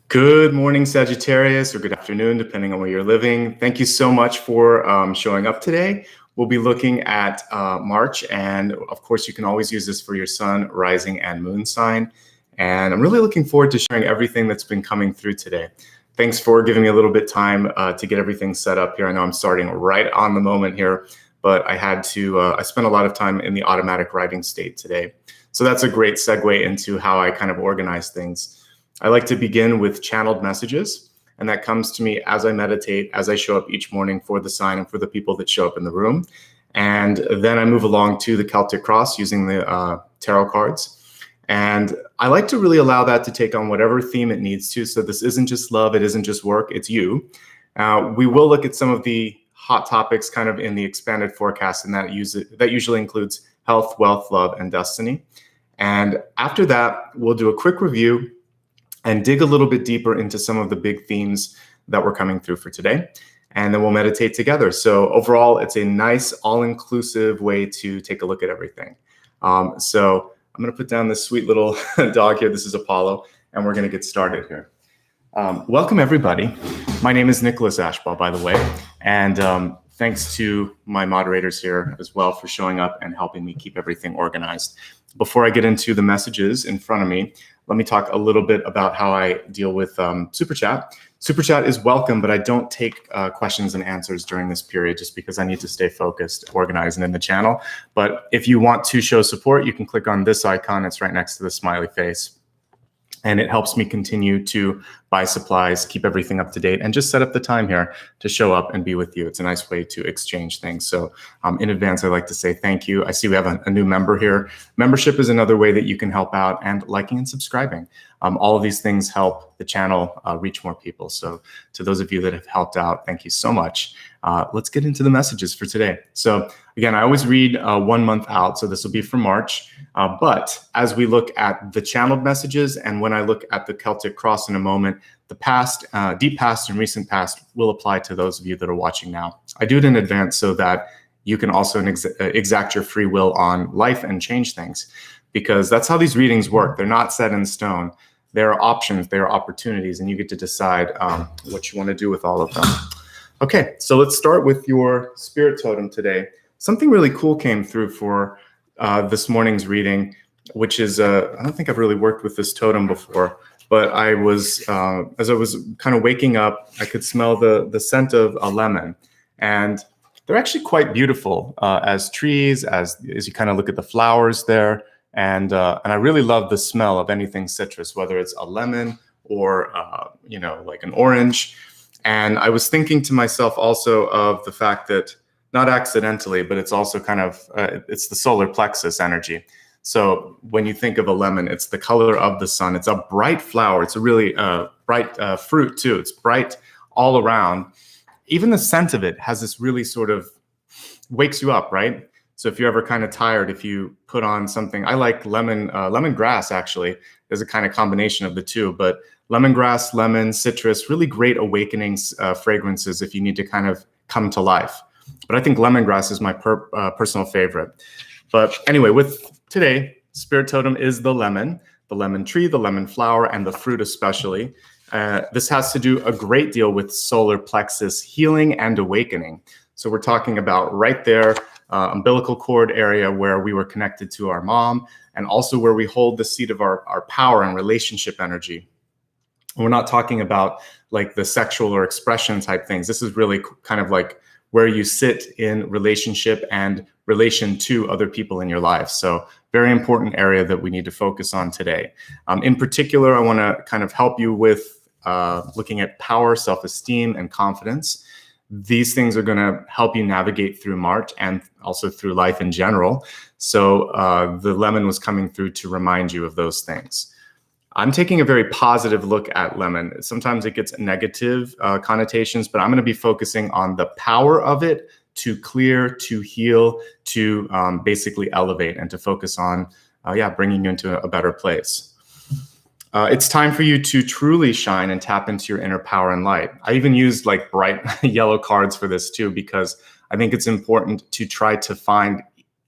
Good morning, Sagittarius, or good afternoon, depending on where you're living. Thank you so much for showing up today. We'll be looking at March, and of course, you can always use this for your sun, rising, and moon sign. And I'm really looking forward to sharing everything that's been coming through today. Thanks for giving me a little bit time to get everything set up here. I know I'm starting right on the moment here, but I had to, I spent a lot of time in the automatic writing state today. So that's a great segue into how I kind of organize things. I like to begin with channeled messages, and that comes to me as I meditate, as I show up each morning for the sign and for the people that show up in the room. And then I move along to the Celtic Cross using the tarot cards. And I like to really allow that to take on whatever theme it needs to. So this isn't just love, it isn't just work, it's you. We will look at some of the hot topics kind of in the expanded forecast, and that usually includes health, wealth, love, and destiny. And after that, we'll do a quick review and dig a little bit deeper into some of the big themes that were coming through for today. And then we'll meditate together. So overall, it's a nice, all-inclusive way to take a look at everything. So I'm going to put down this sweet little dog here. This is Apollo, and we're going to get started here. Welcome, everybody. My name is Nicholas Ashbaugh, by the way. And thanks to my moderators here as well for showing up and helping me keep everything organized. Before I get into the messages in front of me, let me talk a little bit about how I deal with Super Chat. Super Chat is welcome, but I don't take questions and answers during this period just because I need to stay focused, organized, and in the channel. But if you want to show support, you can click on this icon. It's right next to the smiley face. And it helps me continue to buy supplies, keep everything up to date, and just set up the time here to show up and be with you. It's a nice way to exchange things. So in advance, I'd like to say thank you. I see we have a new member here. Membership is another way that you can help out, and liking and subscribing. All of these things help the channel reach more people. So to those of you that have helped out, thank you so much. Let's get into the messages for today. So again, I always read 1 month out. So this will be for March. But as we look at the channeled messages, and when I look at the Celtic Cross in a moment, the past, deep past and recent past will apply to those of you that are watching now. I do it in advance so that you can also exact your free will on life and change things, because that's how these readings work. They're not set in stone. There are options, there are opportunities, and you get to decide what you want to do with all of them. Okay, so let's start with your spirit totem today. Something really cool came through for this morning's reading, which is, I don't think I've really worked with this totem before, but I was, as I was kind of waking up, I could smell the scent of a lemon. And they're actually quite beautiful as trees, as you kind of look at the flowers there. And I really love the smell of anything citrus, whether it's a lemon or, like an orange. And I was thinking to myself also of the fact that, not accidentally, but it's also kind of, it's the solar plexus energy. So when you think of a lemon, it's the color of the sun. It's a bright flower. It's a really bright fruit too. It's bright all around. Even the scent of it has this really sort of wakes you up, right? So if you're ever kind of tired, if you put on something, I like lemongrass actually. There's a kind of combination of the two, but lemongrass, lemon, citrus, really great awakening fragrances if you need to kind of come to life. But I think lemongrass is my personal favorite. But anyway, with today, spirit totem is the lemon tree, the lemon flower, and the fruit especially. This has to do a great deal with solar plexus healing and awakening. So we're talking about right there, umbilical cord area where we were connected to our mom, and also where we hold the seat of our power and relationship energy. And we're not talking about like the sexual or expression type things. This is really kind of like where you sit in relationship and relation to other people in your life. So very important area that we need to focus on today. In particular, I want to kind of help you with looking at power, self-esteem, and confidence. These things are going to help you navigate through March and also through life in general. So the lemon was coming through to remind you of those things. I'm taking a very positive look at lemon. Sometimes it gets negative connotations, but I'm going to be focusing on the power of it to clear, to heal, to basically elevate, and to focus on, bringing you into a better place. It's time for you to truly shine and tap into your inner power and light. I even used like bright yellow cards for this too, because I think it's important to try to find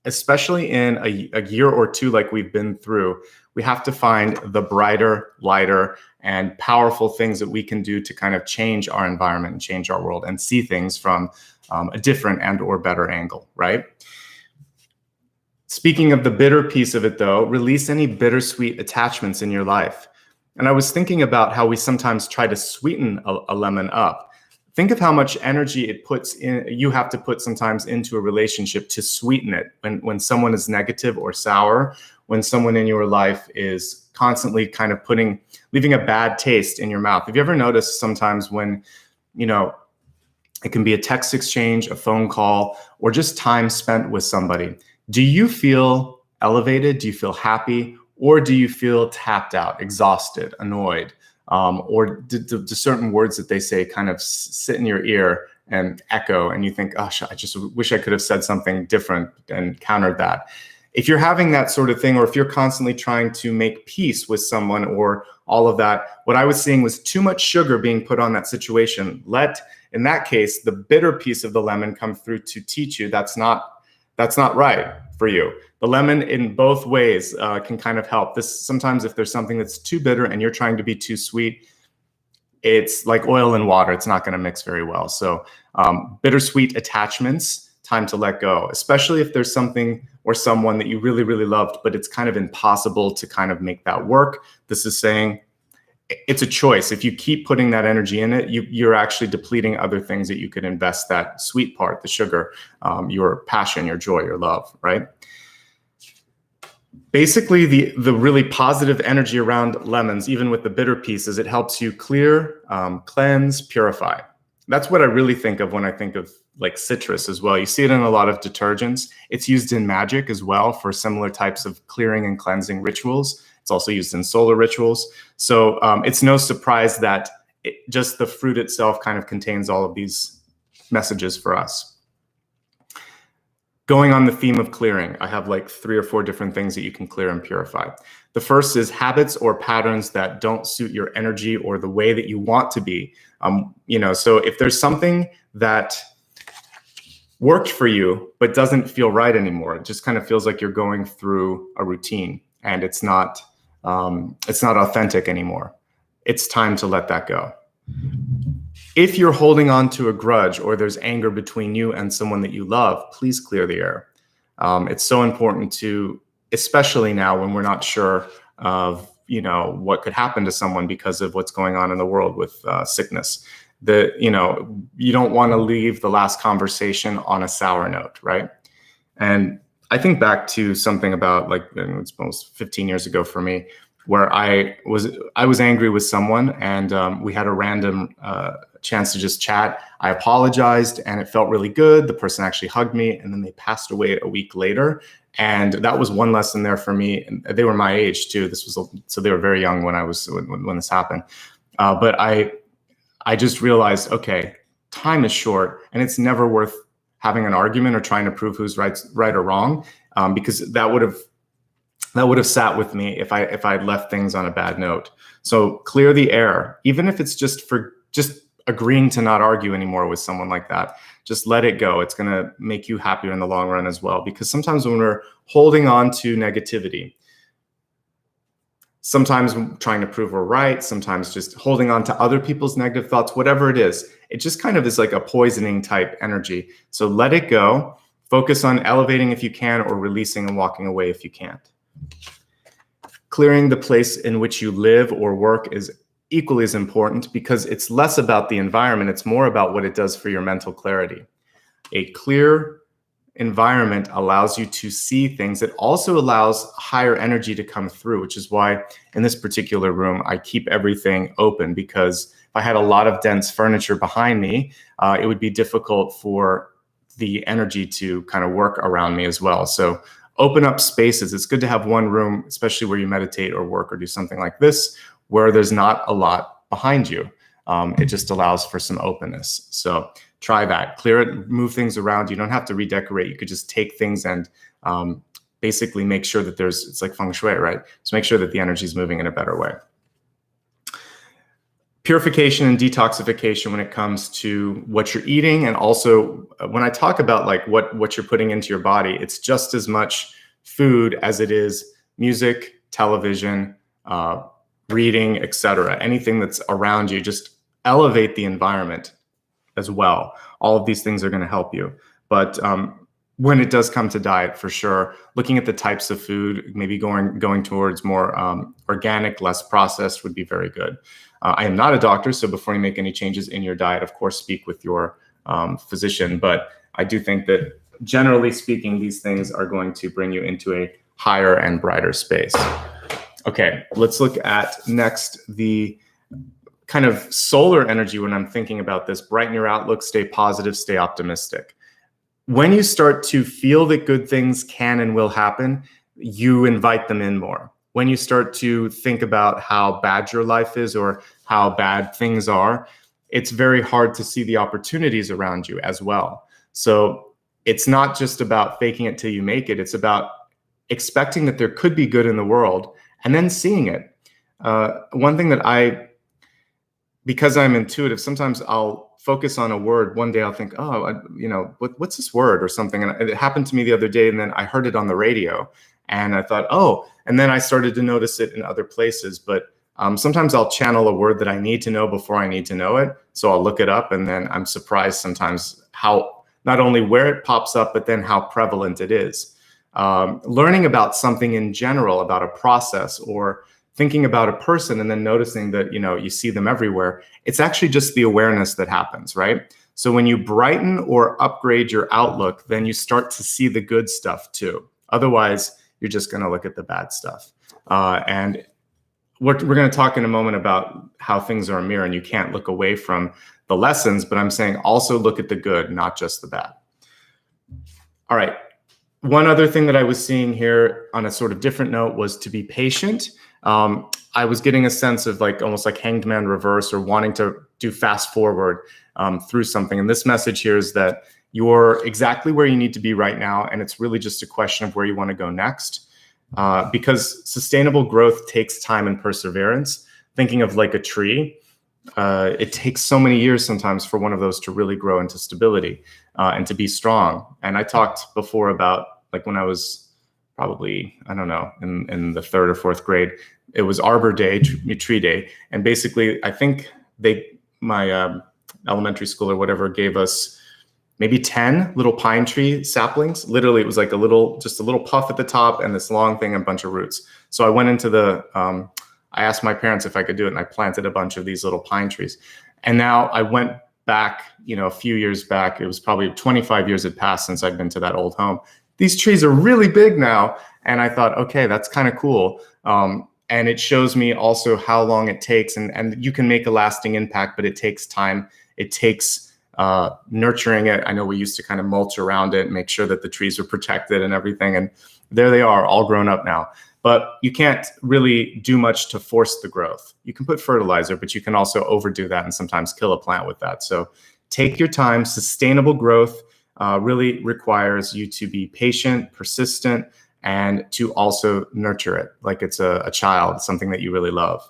especially in a year or two like we've been through, we have to find the brighter, lighter, and powerful things that we can do to kind of change our environment and change our world and see things from a different and or better angle, right? Speaking of the bitter piece of it though, release any bittersweet attachments in your life. And I was thinking about how we sometimes try to sweeten a lemon up. Think of how much energy it puts in, you have to put sometimes into a relationship to sweeten it. When someone is negative or sour, when someone in your life is constantly kind of leaving a bad taste in your mouth. Have you ever noticed sometimes when, it can be a text exchange, a phone call, or just time spent with somebody. Do you feel elevated? Do you feel happy? Or do you feel tapped out, exhausted, annoyed? Or do certain words that they say kind of sit in your ear and echo, and you think, gosh, I just wish I could have said something different and countered that. If you're having that sort of thing, or if you're constantly trying to make peace with someone or all of that, what I was seeing was too much sugar being put on that situation. In that case, the bitter piece of the lemon come through to teach you that's not right for you. The lemon in both ways can kind of help. Sometimes if there's something that's too bitter and you're trying to be too sweet, it's like oil and water. It's not going to mix very well. So bittersweet attachments, time to let go, especially if there's something or someone that you really, really loved, but it's kind of impossible to kind of make that work. This is saying it's a choice. If you keep putting that energy in it, you're actually depleting other things that you could invest that sweet part, the sugar, your passion, your joy, your love, right? Basically, the really positive energy around lemons, even with the bitter pieces, it helps you clear, cleanse, purify. That's what I really think of when I think of like citrus as well. You see it in a lot of detergents. It's used in magic as well for similar types of clearing and cleansing rituals. It's also used in solar rituals. So it's no surprise that just the fruit itself kind of contains all of these messages for us. Going on the theme of clearing, I have like 3 or 4 different things that you can clear and purify. The first is habits or patterns that don't suit your energy or the way that you want to be. So if there's something that worked for you but doesn't feel right anymore, it just kind of feels like you're going through a routine and it's not authentic anymore. It's time to let that go. If you're holding on to a grudge or there's anger between you and someone that you love, please clear the air. It's so important to, especially now when we're not sure of, what could happen to someone because of what's going on in the world with sickness. You don't want to leave the last conversation on a sour note, right? And I think back to something about it's almost 15 years ago for me, where I was angry with someone and we had a random chance to just chat. I apologized and it felt really good. The person actually hugged me and then they passed away a week later. And that was one lesson there for me. And they were my age too. So they were very young when this happened. But I just realized, okay, time is short and it's never worth having an argument or trying to prove who's right or wrong, because that would have sat with me if I'd left things on a bad note. So clear the air, even if it's just agreeing to not argue anymore with someone like that. Just let it go. It's going to make you happier in the long run as well. Because sometimes when we're holding on to negativity, sometimes trying to prove we're right, sometimes just holding on to other people's negative thoughts, whatever it is, it just kind of is like a poisoning type energy. So let it go. Focus on elevating if you can, or releasing and walking away if you can't. Clearing the place in which you live or work is equally as important, because it's less about the environment. It's more about what it does for your mental clarity. A clear environment allows you to see things. It also allows higher energy to come through, which is why in this particular room, I keep everything open, because if I had a lot of dense furniture behind me, it would be difficult for the energy to kind of work around me as well. So open up spaces. It's good to have one room, especially where you meditate or work or do something like this, where there's not a lot behind you. It just allows for some openness. So try that. Clear it, move things around. You don't have to redecorate. You could just take things and basically make sure that it's like feng shui, right? So make sure that the energy is moving in a better way. purification and detoxification when it comes to what you're eating. And also when I talk about like what you're putting into your body, it's just as much food as it is music, television, reading, etc. Anything that's around you, just elevate the environment as well. All of these things are going to help you. But when it does come to diet, for sure, looking at the types of food, maybe going towards more organic, less processed would be very good. I am not a doctor, so before you make any changes in your diet, of course, speak with your physician. But I do think that generally speaking, these things are going to bring you into a higher and brighter space. Okay, let's look at next the kind of solar energy when I'm thinking about this. Brighten your outlook, stay positive, stay optimistic. When you start to feel that good things can and will happen, you invite them in more. When you start to think about how bad your life is or how bad things are, it's very hard to see the opportunities around you as well. So it's not just about faking it till you make it. It's about expecting that there could be good in the world and then seeing it. One thing that because I'm intuitive, sometimes I'll focus on a word. One day I'll think, oh, what's this word or something? And it happened to me the other day, and then I heard it on the radio. And I thought, oh, and then I started to notice it in other places. But sometimes I'll channel a word that I need to know before I need to know it. So I'll look it up, and then I'm surprised sometimes how, not only where it pops up, but then how prevalent it is. Learning about something in general, about a process, or thinking about a person and then noticing that, you see them everywhere. It's actually just the awareness that happens, right? So when you brighten or upgrade your outlook, then you start to see the good stuff too. Otherwise, you're just going to look at the bad stuff. And we're going to talk in a moment about how things are a mirror and you can't look away from the lessons, but I'm saying also look at the good, not just the bad. All right. One other thing that I was seeing here on a sort of different note was to be patient. I was getting a sense of almost like hanged man reverse, or wanting to do fast forward through something. And this message here is that you're exactly where you need to be right now. And it's really just a question of where you want to go next. Because sustainable growth takes time and perseverance. Thinking of like a tree, it takes so many years sometimes for one of those to really grow into stability and to be strong. And I talked before about when I was probably, I don't know, in the 3rd or 4th grade, it was Arbor Day, Tree Day. And basically, I think my elementary school or whatever gave us maybe 10 little pine tree saplings. Literally, it was like just a little puff at the top and this long thing and a bunch of roots. So I went into I asked my parents if I could do it, and I planted a bunch of these little pine trees. And now I went back, a few years back. It was probably 25 years had passed since I'd been to that old home. These trees are really big now. And I thought, okay, that's kind of cool. And it shows me also how long it takes. And you can make a lasting impact, but it takes time. It takes nurturing it. I know we used to kind of mulch around it and make sure that the trees are protected and everything. And there they are, all grown up now. But you can't really do much to force the growth. You can put fertilizer, but you can also overdo that and sometimes kill a plant with that. So take your time. Sustainable growth really requires you to be patient, persistent, and to also nurture it like it's a child, something that you really love.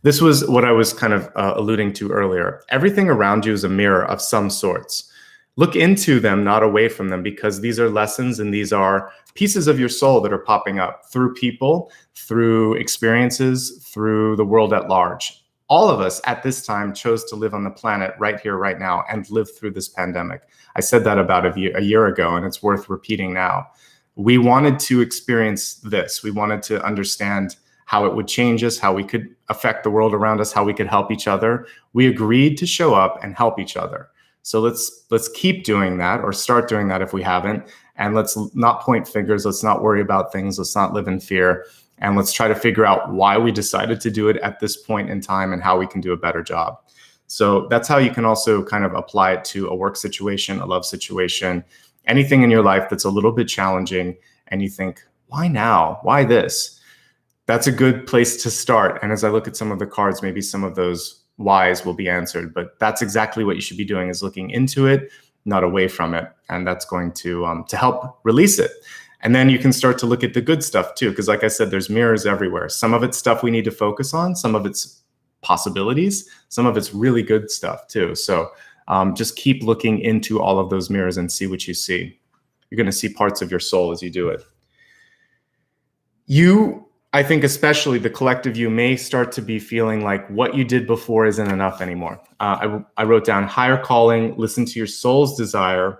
This was what I was kind of alluding to earlier. Everything around you is a mirror of some sorts. Look into them, not away from them, because these are lessons and these are pieces of your soul that are popping up through people, through experiences, through the world at large. All of us at this time chose to live on the planet right here, right now, and live through this pandemic. I said that about a year ago, and it's worth repeating now. We wanted to experience this. We wanted to understand how it would change us, how we could affect the world around us, how we could help each other. We agreed to show up and help each other. So let's keep doing that, or start doing that if we haven't. And let's not point fingers. Let's not worry about things. Let's not live in fear. And let's try to figure out why we decided to do it at this point in time and how we can do a better job. So that's how you can also kind of apply it to a work situation, a love situation, anything in your life that's a little bit challenging. And you think, why now? Why this? That's a good place to start. And as I look at some of the cards, maybe some of those whys will be answered, but that's exactly what you should be doing, is looking into it, not away from it. And that's going to help release it. And then you can start to look at the good stuff too, because like I said, there's mirrors everywhere. Some of it's stuff we need to focus on. Some of it's possibilities. Some of it's really good stuff too. So just keep looking into all of those mirrors and see what you see. You're going to see parts of your soul as you do it. I think especially the collective you may start to be feeling like what you did before isn't enough anymore. I wrote down higher calling, listen to your soul's desire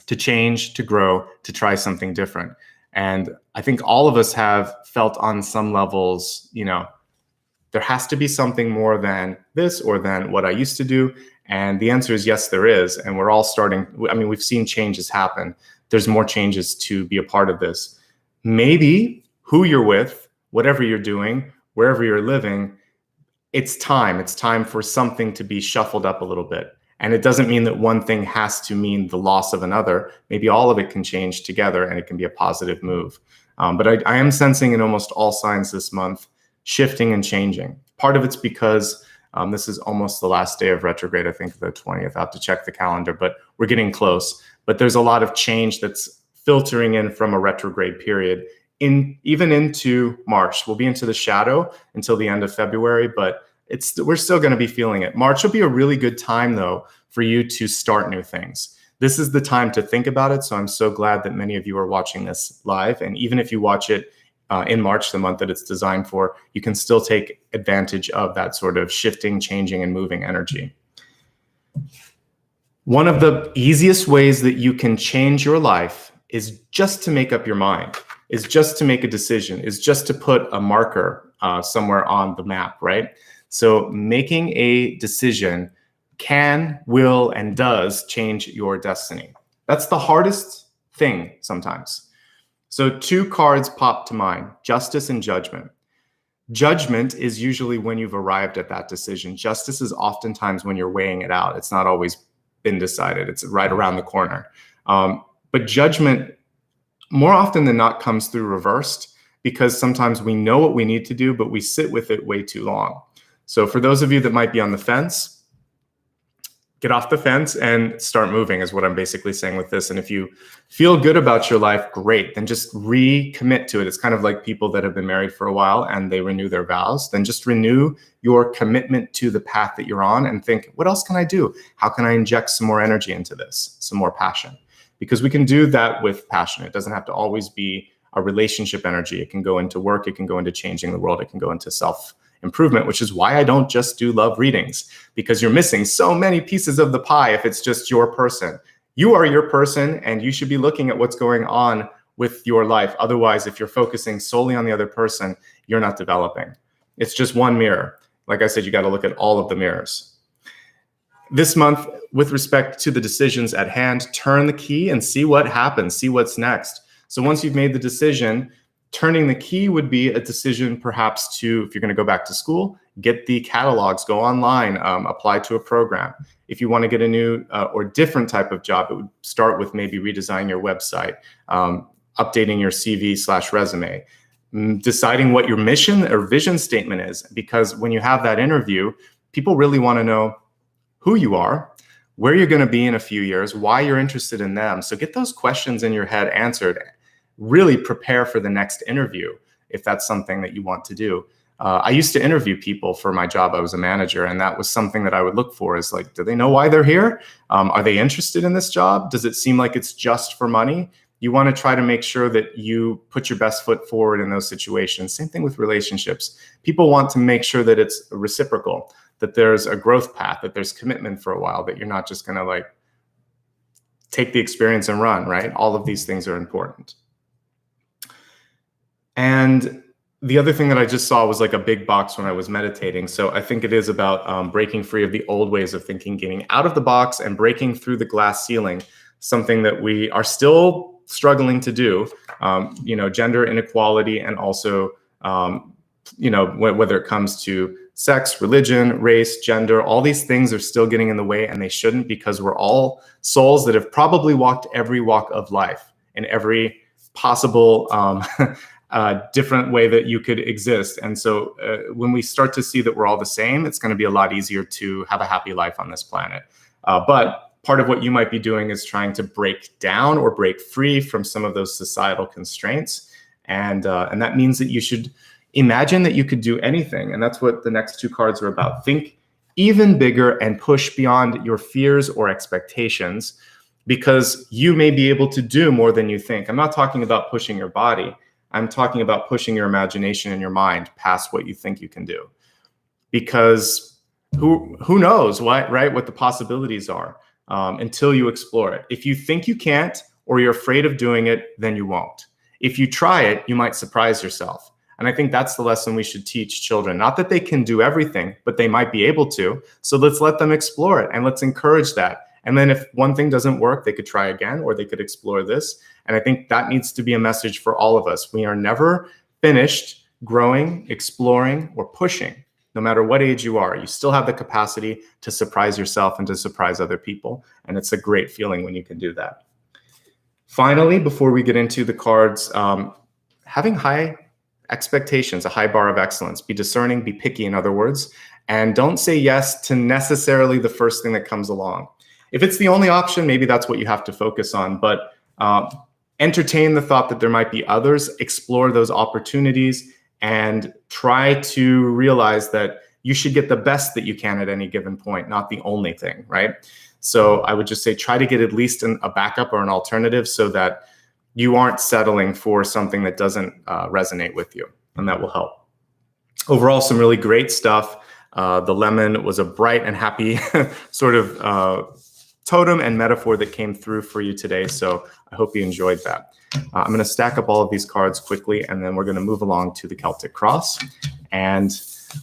to change, to grow, to try something different. And I think all of us have felt on some levels, there has to be something more than this or than what I used to do. And the answer is yes, there is. And we're all we've seen changes happen. There's more changes to be a part of this. Maybe who you're with, whatever you're doing, wherever you're living, it's time. It's time for something to be shuffled up a little bit. And it doesn't mean that one thing has to mean the loss of another. Maybe all of it can change together and it can be a positive move. But I am sensing in almost all signs this month, shifting and changing. Part of it's because this is almost the last day of retrograde, I think the 20th. I have to check the calendar, but we're getting close. But there's a lot of change that's filtering in from a retrograde period. Even into March. We'll be into the shadow until the end of February, but we're still going to be feeling it. March will be a really good time, though, for you to start new things. This is the time to think about it, so I'm so glad that many of you are watching this live. And even if you watch it in March, the month that it's designed for, you can still take advantage of that sort of shifting, changing, and moving energy. One of the easiest ways that you can change your life is just to make up your mind. Is just to make a decision, is just to put a marker somewhere on the map, right? So making a decision can, will, and does change your destiny. That's the hardest thing sometimes. So 2 cards pop to mind, justice and judgment. Judgment is usually when you've arrived at that decision. Justice is oftentimes when you're weighing it out. It's not always been decided. It's right around the corner. But judgment, more often than not, comes through reversed because sometimes we know what we need to do, but we sit with it way too long. So for those of you that might be on the fence, get off the fence and start moving is what I'm basically saying with this. And if you feel good about your life, great, then just recommit to it. It's kind of like people that have been married for a while and they renew their vows. Then just renew your commitment to the path that you're on and think, what else can I do? How can I inject some more energy into this, some more passion? Because we can do that with passion. It doesn't have to always be a relationship energy. It can go into work. It can go into changing the world. It can go into self-improvement, which is why I don't just do love readings, because you're missing so many pieces of the pie if it's just your person. You are your person, and you should be looking at what's going on with your life. Otherwise, if you're focusing solely on the other person, you're not developing. It's just one mirror. Like I said, you got to look at all of the mirrors. This month, with respect to the decisions at hand, turn the key and see what happens, see what's next. So once you've made the decision, turning the key would be a decision perhaps to, if you're going to go back to school, get the catalogs, go online, apply to a program. If you want to get a new or different type of job, it would start with maybe redesigning your website, updating your CV/resume, deciding what your mission or vision statement is. Because when you have that interview, people really want to know who you are, where you're going to be in a few years, why you're interested in them. So get those questions in your head answered. Really prepare for the next interview if that's something that you want to do. I used to interview people for my job. I was a manager, and that was something that I would look for is like, do they know why they're here? Are they interested in this job? Does it seem like it's just for money? You want to try to make sure that you put your best foot forward in those situations. Same thing with relationships. People want to make sure that it's reciprocal, that there's a growth path, that there's commitment for a while, that you're not just going to like take the experience and run, right? All of these things are important. And the other thing that I just saw was like a big box when I was meditating. So I think it is about breaking free of the old ways of thinking, getting out of the box and breaking through the glass ceiling, something that we are still struggling to do, gender inequality, and also, whether it comes to sex, religion, race, gender, all these things are still getting in the way, and they shouldn't, because we're all souls that have probably walked every walk of life in every possible different way that you could exist. And so when we start to see that we're all the same, it's going to be a lot easier to have a happy life on this planet. But part of what you might be doing is trying to break down or break free from some of those societal constraints. And that means that you should, Imagine that you could do anything. And that's what the next two cards are about. Think even bigger and push beyond your fears or expectations, because you may be able to do more than you think. I'm not talking about pushing your body. I'm talking about pushing your imagination and your mind past what you think you can do. Because who knows what, right? What the possibilities are until you explore it. If you think you can't, or you're afraid of doing it, then you won't. If you try it, you might surprise yourself. And I think that's the lesson we should teach children. Not that they can do everything, but they might be able to. So let's let them explore it and let's encourage that. And then if one thing doesn't work, they could try again, or they could explore this. And I think that needs to be a message for all of us. We are never finished growing, exploring, or pushing. No matter what age you are, you still have the capacity to surprise yourself and to surprise other people. And it's a great feeling when you can do that. Finally, before we get into the cards, having high expectations, a high bar of excellence. Be discerning, be picky, in other words, and don't say yes to necessarily the first thing that comes along. If it's the only option, maybe that's what you have to focus on, but entertain the thought that there might be others, explore those opportunities, and try to realize that you should get the best that you can at any given point, not the only thing, right? So I would just say try to get at least a backup or an alternative so that you aren't settling for something that doesn't resonate with you, and that will help. Overall, some really great stuff. The lemon was a bright and happy sort of totem and metaphor that came through for you today, so I hope you enjoyed that. I'm going to stack up all of these cards quickly, and then we're going to move along to the Celtic Cross, and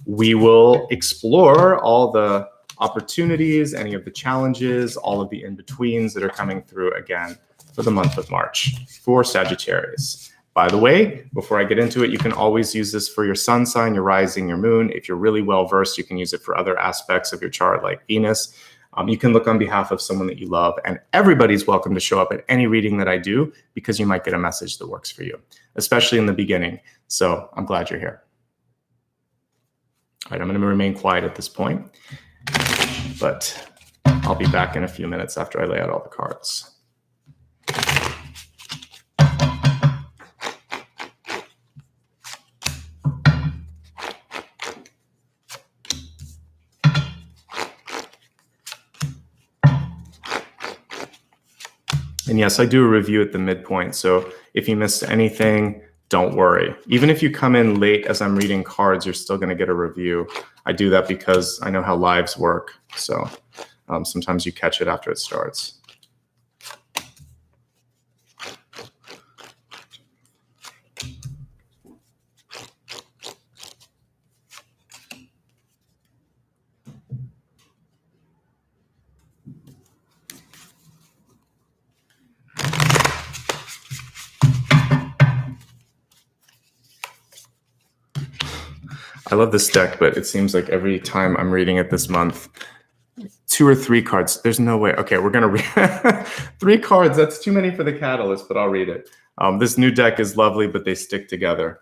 we will explore all the opportunities, any of the challenges, all of the in-betweens that are coming through again for the month of March for Sagittarius. By the way, before I get into it, you can always use this for your sun sign, your rising, your moon. If you're really well-versed, you can use it for other aspects of your chart like Venus. You can look on behalf of someone that you love, and everybody's welcome to show up at any reading that I do because you might get a message that works for you, especially in the beginning. So I'm glad you're here. All right, I'm going to remain quiet at this point, but I'll be back in a few minutes after I lay out all the cards. And yes, I do a review at the midpoint. So if you missed anything, don't worry. Even if you come in late as I'm reading cards, you're still going to get a review. I do that because I know how lives work. So sometimes you catch it after it starts. I love this deck, but it seems like every time I'm reading it this month, 2 or 3 cards. There's no way. Okay, we're going to read 3 cards. That's too many for the catalyst, but I'll read it. This new deck is lovely, but they stick together.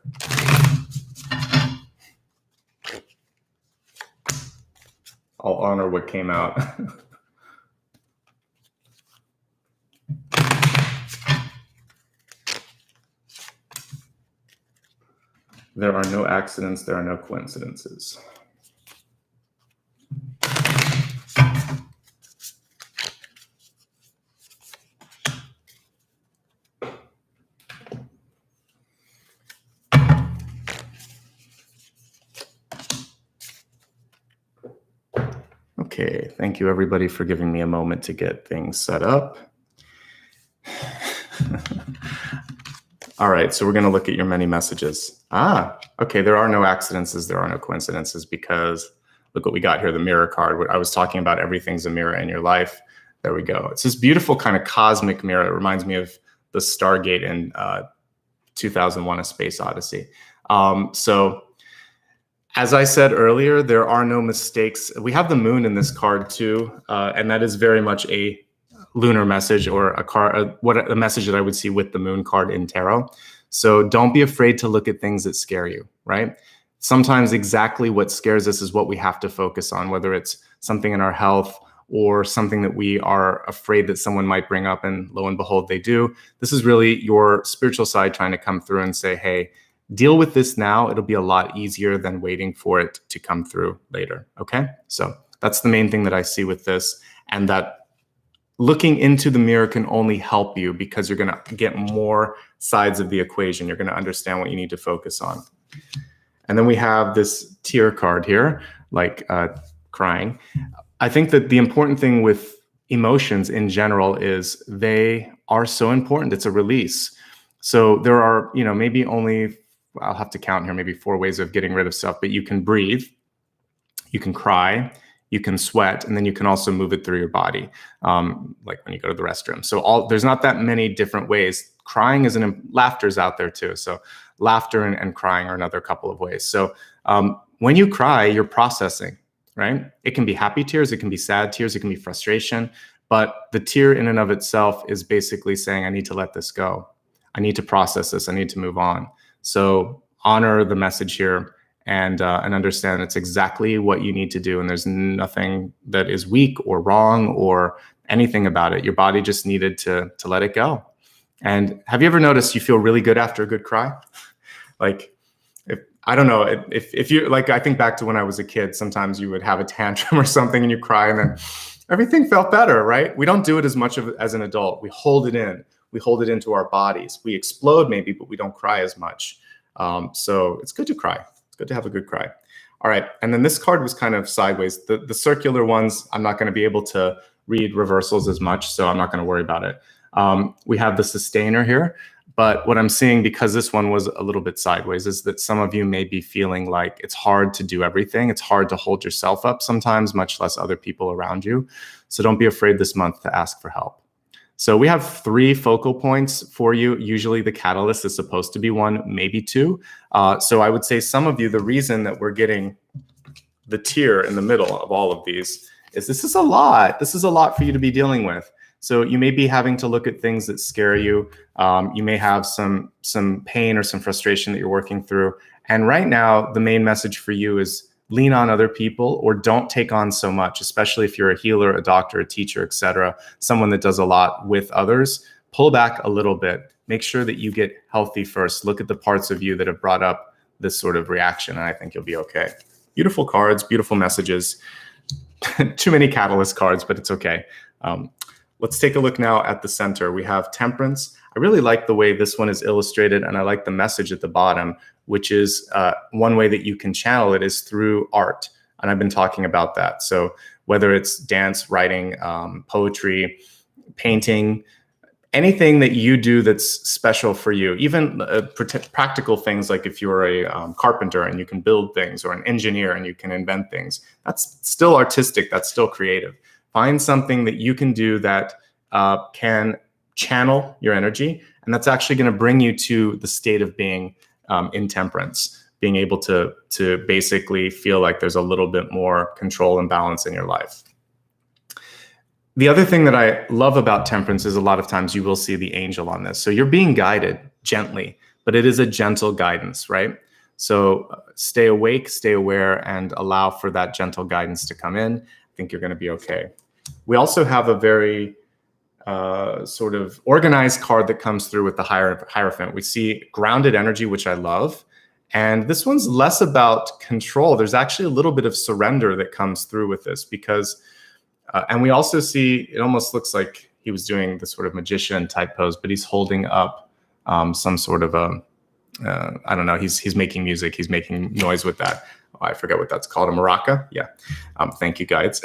I'll honor what came out. There are no accidents, there are no coincidences. Okay, thank you everybody for giving me a moment to get things set up. All right, so we're going to look at your many messages. Okay, there are no accidents, there are no coincidences, because look what we got here, the mirror card. I was talking about everything's a mirror in your life. There we go. It's this beautiful kind of cosmic mirror. It reminds me of the Stargate in 2001: A Space Odyssey. So as I said earlier, there are no mistakes. We have the moon in this card too, and that is very much a lunar message, or a message that I would see with the moon card in tarot. So don't be afraid to look at things that scare you, right? Sometimes exactly what scares us is what we have to focus on, whether it's something in our health or something that we are afraid that someone might bring up, and lo and behold, they do. This is really your spiritual side trying to come through and say, hey, Deal with this now. It'll be a lot easier than waiting for it to come through later. Okay, so that's the main thing that I see with this, and that looking into the mirror can only help you because you're going to get more sides of the equation. You're going to understand what you need to focus on. And then we have this tear card here, like crying. I think that the important thing with emotions in general is they are so important. It's a release. So there are, maybe only, I'll have to count here, maybe 4 ways of getting rid of stuff, but you can breathe, you can cry, you can sweat, and then you can also move it through your body, like when you go to the restroom. So there's not that many different ways. Crying laughter's out there too. So laughter and crying are another couple of ways. So when you cry, you're processing, right? It can be happy tears, it can be sad tears, it can be frustration, but the tear in and of itself is basically saying, I need to let this go. I need to process this. I need to move on. So honor the message here and understand it's exactly what you need to do. And there's nothing that is weak or wrong or anything about it. Your body just needed to let it go. And have you ever noticed you feel really good after a good cry? Like, I don't know, if you, like, I think back to when I was a kid, sometimes you would have a tantrum or something and you cry and then everything felt better, right? We don't do it as much as an adult. We hold it in. We hold it into our bodies. We explode maybe, but we don't cry as much. So it's good to cry. It's good to have a good cry. All right, and then this card was kind of sideways. The circular ones, I'm not going to be able to read reversals as much, so I'm not going to worry about it. We have the sustainer here, but what I'm seeing, because this one was a little bit sideways, is that some of you may be feeling like it's hard to do everything. It's hard to hold yourself up sometimes, much less other people around you. So don't be afraid this month to ask for help. So we have 3 focal points for you. Usually the catalyst is supposed to be 1, maybe 2. So I would say some of you, the reason that we're getting the tear in the middle of all of these is this is a lot. This is a lot for you to be dealing with. So you may be having to look at things that scare you. You may have some pain or some frustration that you're working through. And right now, the main message for you is lean on other people or don't take on so much, especially if you're a healer, a doctor, a teacher, etc., someone that does a lot with others. Pull back a little bit. Make sure that you get healthy first. Look at the parts of you that have brought up this sort of reaction, and I think you'll be okay. Beautiful cards, beautiful messages. Too many catalyst cards, but it's okay. Let's take a look now at the center. We have Temperance. I really like the way this one is illustrated, and I like the message at the bottom, which is one way that you can channel it is through art. And I've been talking about that. So whether it's dance, writing, poetry, painting, anything that you do that's special for you, even practical things like if you're a carpenter and you can build things, or an engineer and you can invent things, that's still artistic, that's still creative. Find something that you can do that can channel your energy, and that's actually going to bring you to the state of being in temperance, being able to basically feel like there's a little bit more control and balance in your life. The other thing that I love about temperance is a lot of times you will see the angel on this. So you're being guided gently, but it is a gentle guidance, right? So stay awake, stay aware, and allow for that gentle guidance to come in. I think you're going to be okay. We also have a very sort of organized card that comes through with the Hierophant. We see grounded energy, which I love. And this one's less about control. There's actually a little bit of surrender that comes through with this because, and we also see, it almost looks like he was doing the sort of magician type pose, but he's holding up some sort of a, I don't know, he's making music, he's making noise with that. Oh, I forget what that's called, a maraca? Yeah, thank you guys.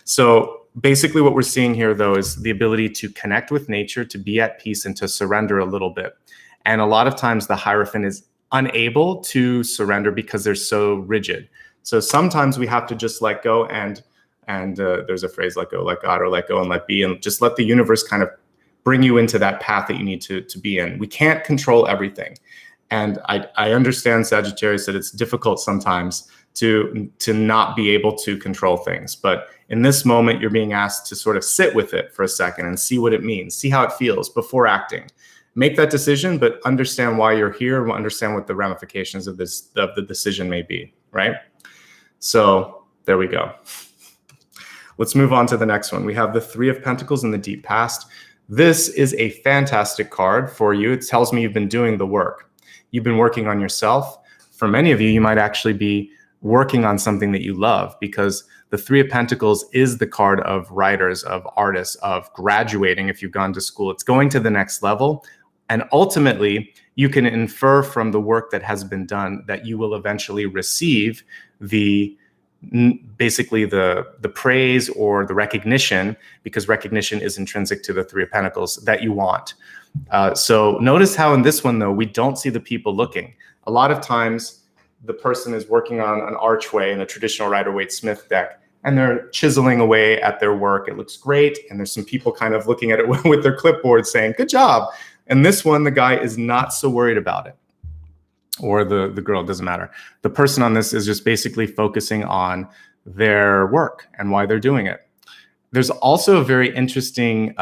So basically what we're seeing here though is the ability to connect with nature, to be at peace, and to surrender a little bit. And a lot of times the Hierophant is unable to surrender because they're so rigid. So sometimes we have to just let go, and there's a phrase, let go, let God, or let go and let be, and just let the universe kind of bring you into that path that you need to be in. We can't control everything. And I understand, Sagittarius, that it's difficult sometimes to not be able to control things. But in this moment, you're being asked to sort of sit with it for a second and see what it means, see how it feels before acting. Make that decision, but understand why you're here and understand what the ramifications of the decision may be, right? So there we go. Let's move on to the next one. We have the Three of Pentacles in the Deep Past. This is a fantastic card for you. It tells me you've been doing the work. you've been working on yourself. For many of you, you might actually be working on something that you love, because the Three of Pentacles is the card of writers, of artists, of graduating. If you've gone to school, it's going to the next level. And ultimately, you can infer from the work that has been done that you will eventually receive basically the praise or the recognition, because recognition is intrinsic to the Three of Pentacles, that you want. So notice how in this one, though, we don't see the people looking. A lot of times the person is working on an archway in a traditional Rider-Waite-Smith deck, and they're chiseling away at their work. It looks great. And there's some people kind of looking at it with their clipboard saying, good job. And this one, the guy is not so worried about it. Or the girl, it doesn't matter. The person on this is just basically focusing on their work and why they're doing it. There's also a very interesting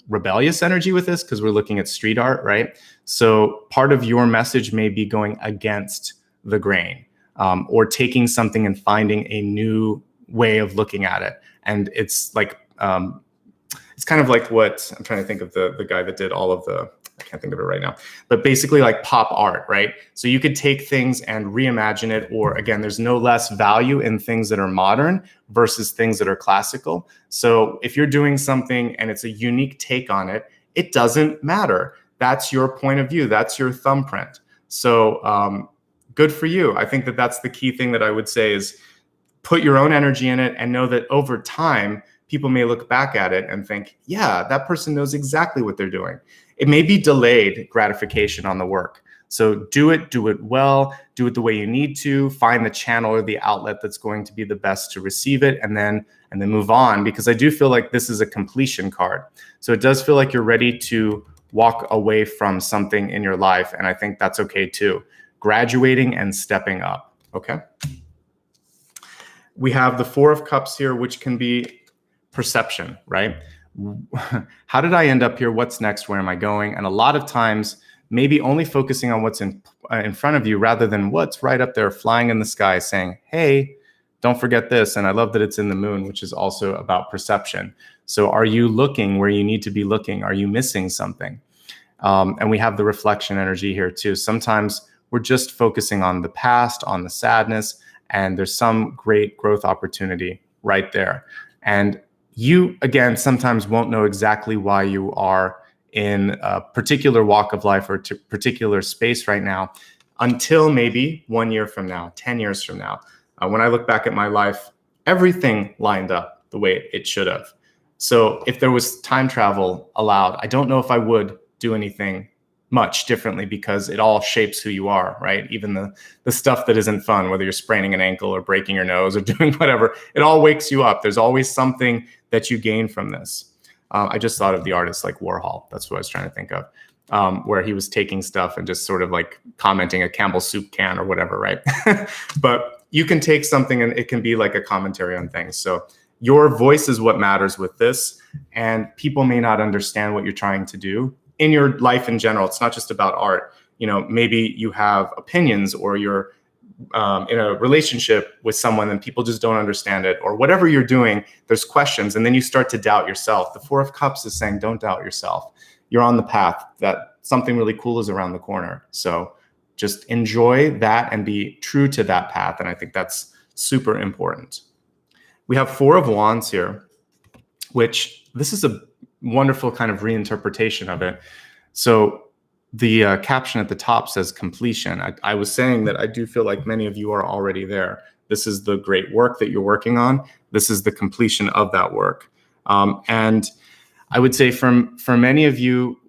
rebellious energy with this, because we're looking at street art, right? So part of your message may be going against the grain, or taking something and finding a new way of looking at it. And it's like, it's kind of like what, I'm trying to think of the guy that did all of the, I can't think of it right now, but basically like pop art, right? So you could take things and reimagine it, or again, there's no less value in things that are modern versus things that are classical. So if you're doing something and it's a unique take on it, it doesn't matter. That's your point of view. That's your thumbprint. So good for you. I think that that's the key thing that I would say is put your own energy in it, and know that over time, people may look back at it and think, yeah, that person knows exactly what they're doing. It may be delayed gratification on the work. So do it well, do it the way you need to, find the channel or the outlet that's going to be the best to receive it, and then move on, because I do feel like this is a completion card. So it does feel like you're ready to walk away from something in your life, and I think that's okay too. Graduating and stepping up, okay? We have the Four of Cups here, which can be perception, right? How did I end up here? What's next? Where am I going? And a lot of times, maybe only focusing on what's in front of you rather than what's right up there flying in the sky saying, hey, don't forget this. And I love that it's in the moon, which is also about perception. So are you looking where you need to be looking? Are you missing something? And we have the reflection energy here too. Sometimes we're just focusing on the past, on the sadness, and there's some great growth opportunity right there. And you, again, sometimes won't know exactly why you are in a particular walk of life or particular space right now until maybe 1 year from now, 10 years from now. When I look back at my life, everything lined up the way it should have. So if there was time travel allowed, I don't know if I would do anything much differently, because it all shapes who you are, right? Even the stuff that isn't fun, whether you're spraining an ankle or breaking your nose or doing whatever, it all wakes you up. There's always something that you gain from this. I just thought of the artist like Warhol. That's what I was trying to think of, where he was taking stuff and just sort of like commenting a Campbell soup can or whatever, right? But you can take something and it can be like a commentary on things. So your voice is what matters with this, and people may not understand what you're trying to do in your life in general. It's not just about art. You know, maybe you have opinions, or you're in a relationship with someone and people just don't understand it, or whatever you're doing, there's questions, and then you start to doubt yourself. The Four of Cups is saying, don't doubt yourself. You're on the path, that something really cool is around the corner. So just enjoy that and be true to that path. And I think that's super important. We have Four of Wands here, which this is a wonderful kind of reinterpretation of it. So the caption at the top says completion. I was saying that I do feel like many of you are already there. This is the great work that you're working on. This is the completion of that work. And I would say for many of you,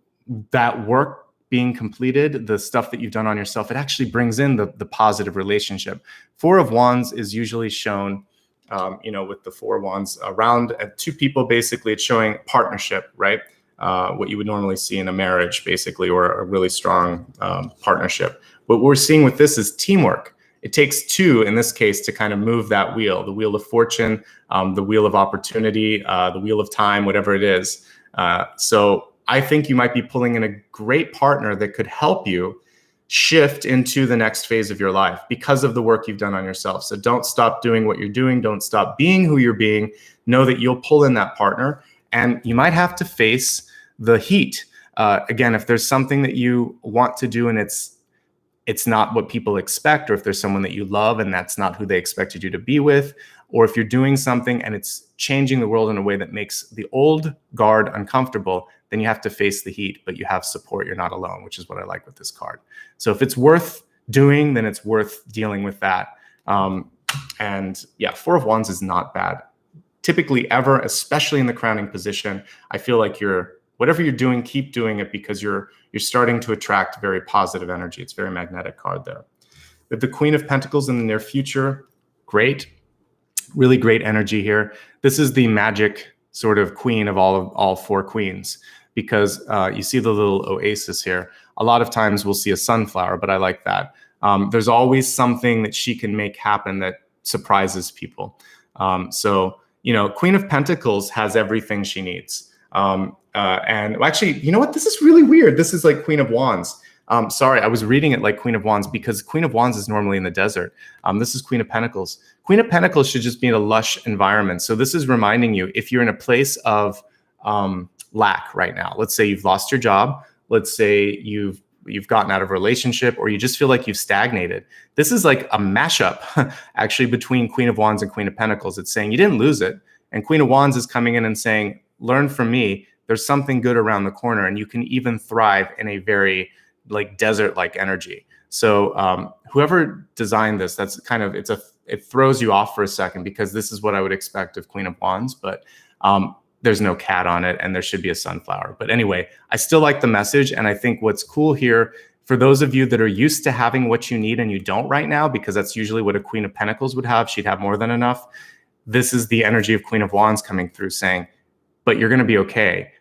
that work being completed, the stuff that you've done on yourself, it actually brings in the positive relationship. Four of Wands is usually shown with the Four of Wands around two people. Basically, it's showing partnership, right? What you would normally see in a marriage, basically, or a really strong partnership. What we're seeing with this is teamwork. It takes two, in this case, to kind of move that wheel, the wheel of fortune, the wheel of opportunity, the wheel of time, whatever it is. So I think you might be pulling in a great partner that could help you shift into the next phase of your life because of the work you've done on yourself. So don't stop doing what you're doing. Don't stop being who you're being. Know that you'll pull in that partner, and you might have to face the heat. Again, if there's something that you want to do and it's it's not what people expect, or if there's someone that you love and that's not who they expected you to be with, or if you're doing something and it's changing the world in a way that makes the old guard uncomfortable, then you have to face the heat, but you have support. You're not alone, which is what I like with this card. So if it's worth doing, then it's worth dealing with that. And yeah, Four of Wands is not bad. Typically ever, especially in the crowning position, I feel like whatever you're doing, keep doing it, because you're starting to attract very positive energy. It's a very magnetic card there. With the Queen of Pentacles in the near future, great. Really great energy here. This is the magic sort of queen of all four queens, because you see the little oasis here. A lot of times we'll see a sunflower, but I like that. There's always something that she can make happen that surprises people. So, you know, Queen of Pentacles has everything she needs. And actually, you know what? This is really weird. This is like Queen of Wands. Sorry, I was reading it like Queen of Wands because Queen of Wands is normally in the desert. This is Queen of Pentacles. Queen of Pentacles should just be in a lush environment. So this is reminding you, if you're in a place of lack right now, let's say you've lost your job, let's say you've gotten out of a relationship, or you just feel like you've stagnated. This is like a mashup actually between Queen of Wands and Queen of Pentacles. It's saying you didn't lose it. And Queen of Wands is coming in and saying, learn from me. There's something good around the corner, and you can even thrive in a very like desert-like energy. So whoever designed this, that's kind of, it throws you off for a second, because this is what I would expect of Queen of Wands, but there's no cat on it, and there should be a sunflower. But anyway, I still like the message. And I think what's cool here, for those of you that are used to having what you need and you don't right now, because that's usually what a Queen of Pentacles would have, she'd have more than enough. This is the energy of Queen of Wands coming through saying, but you're going to be okay.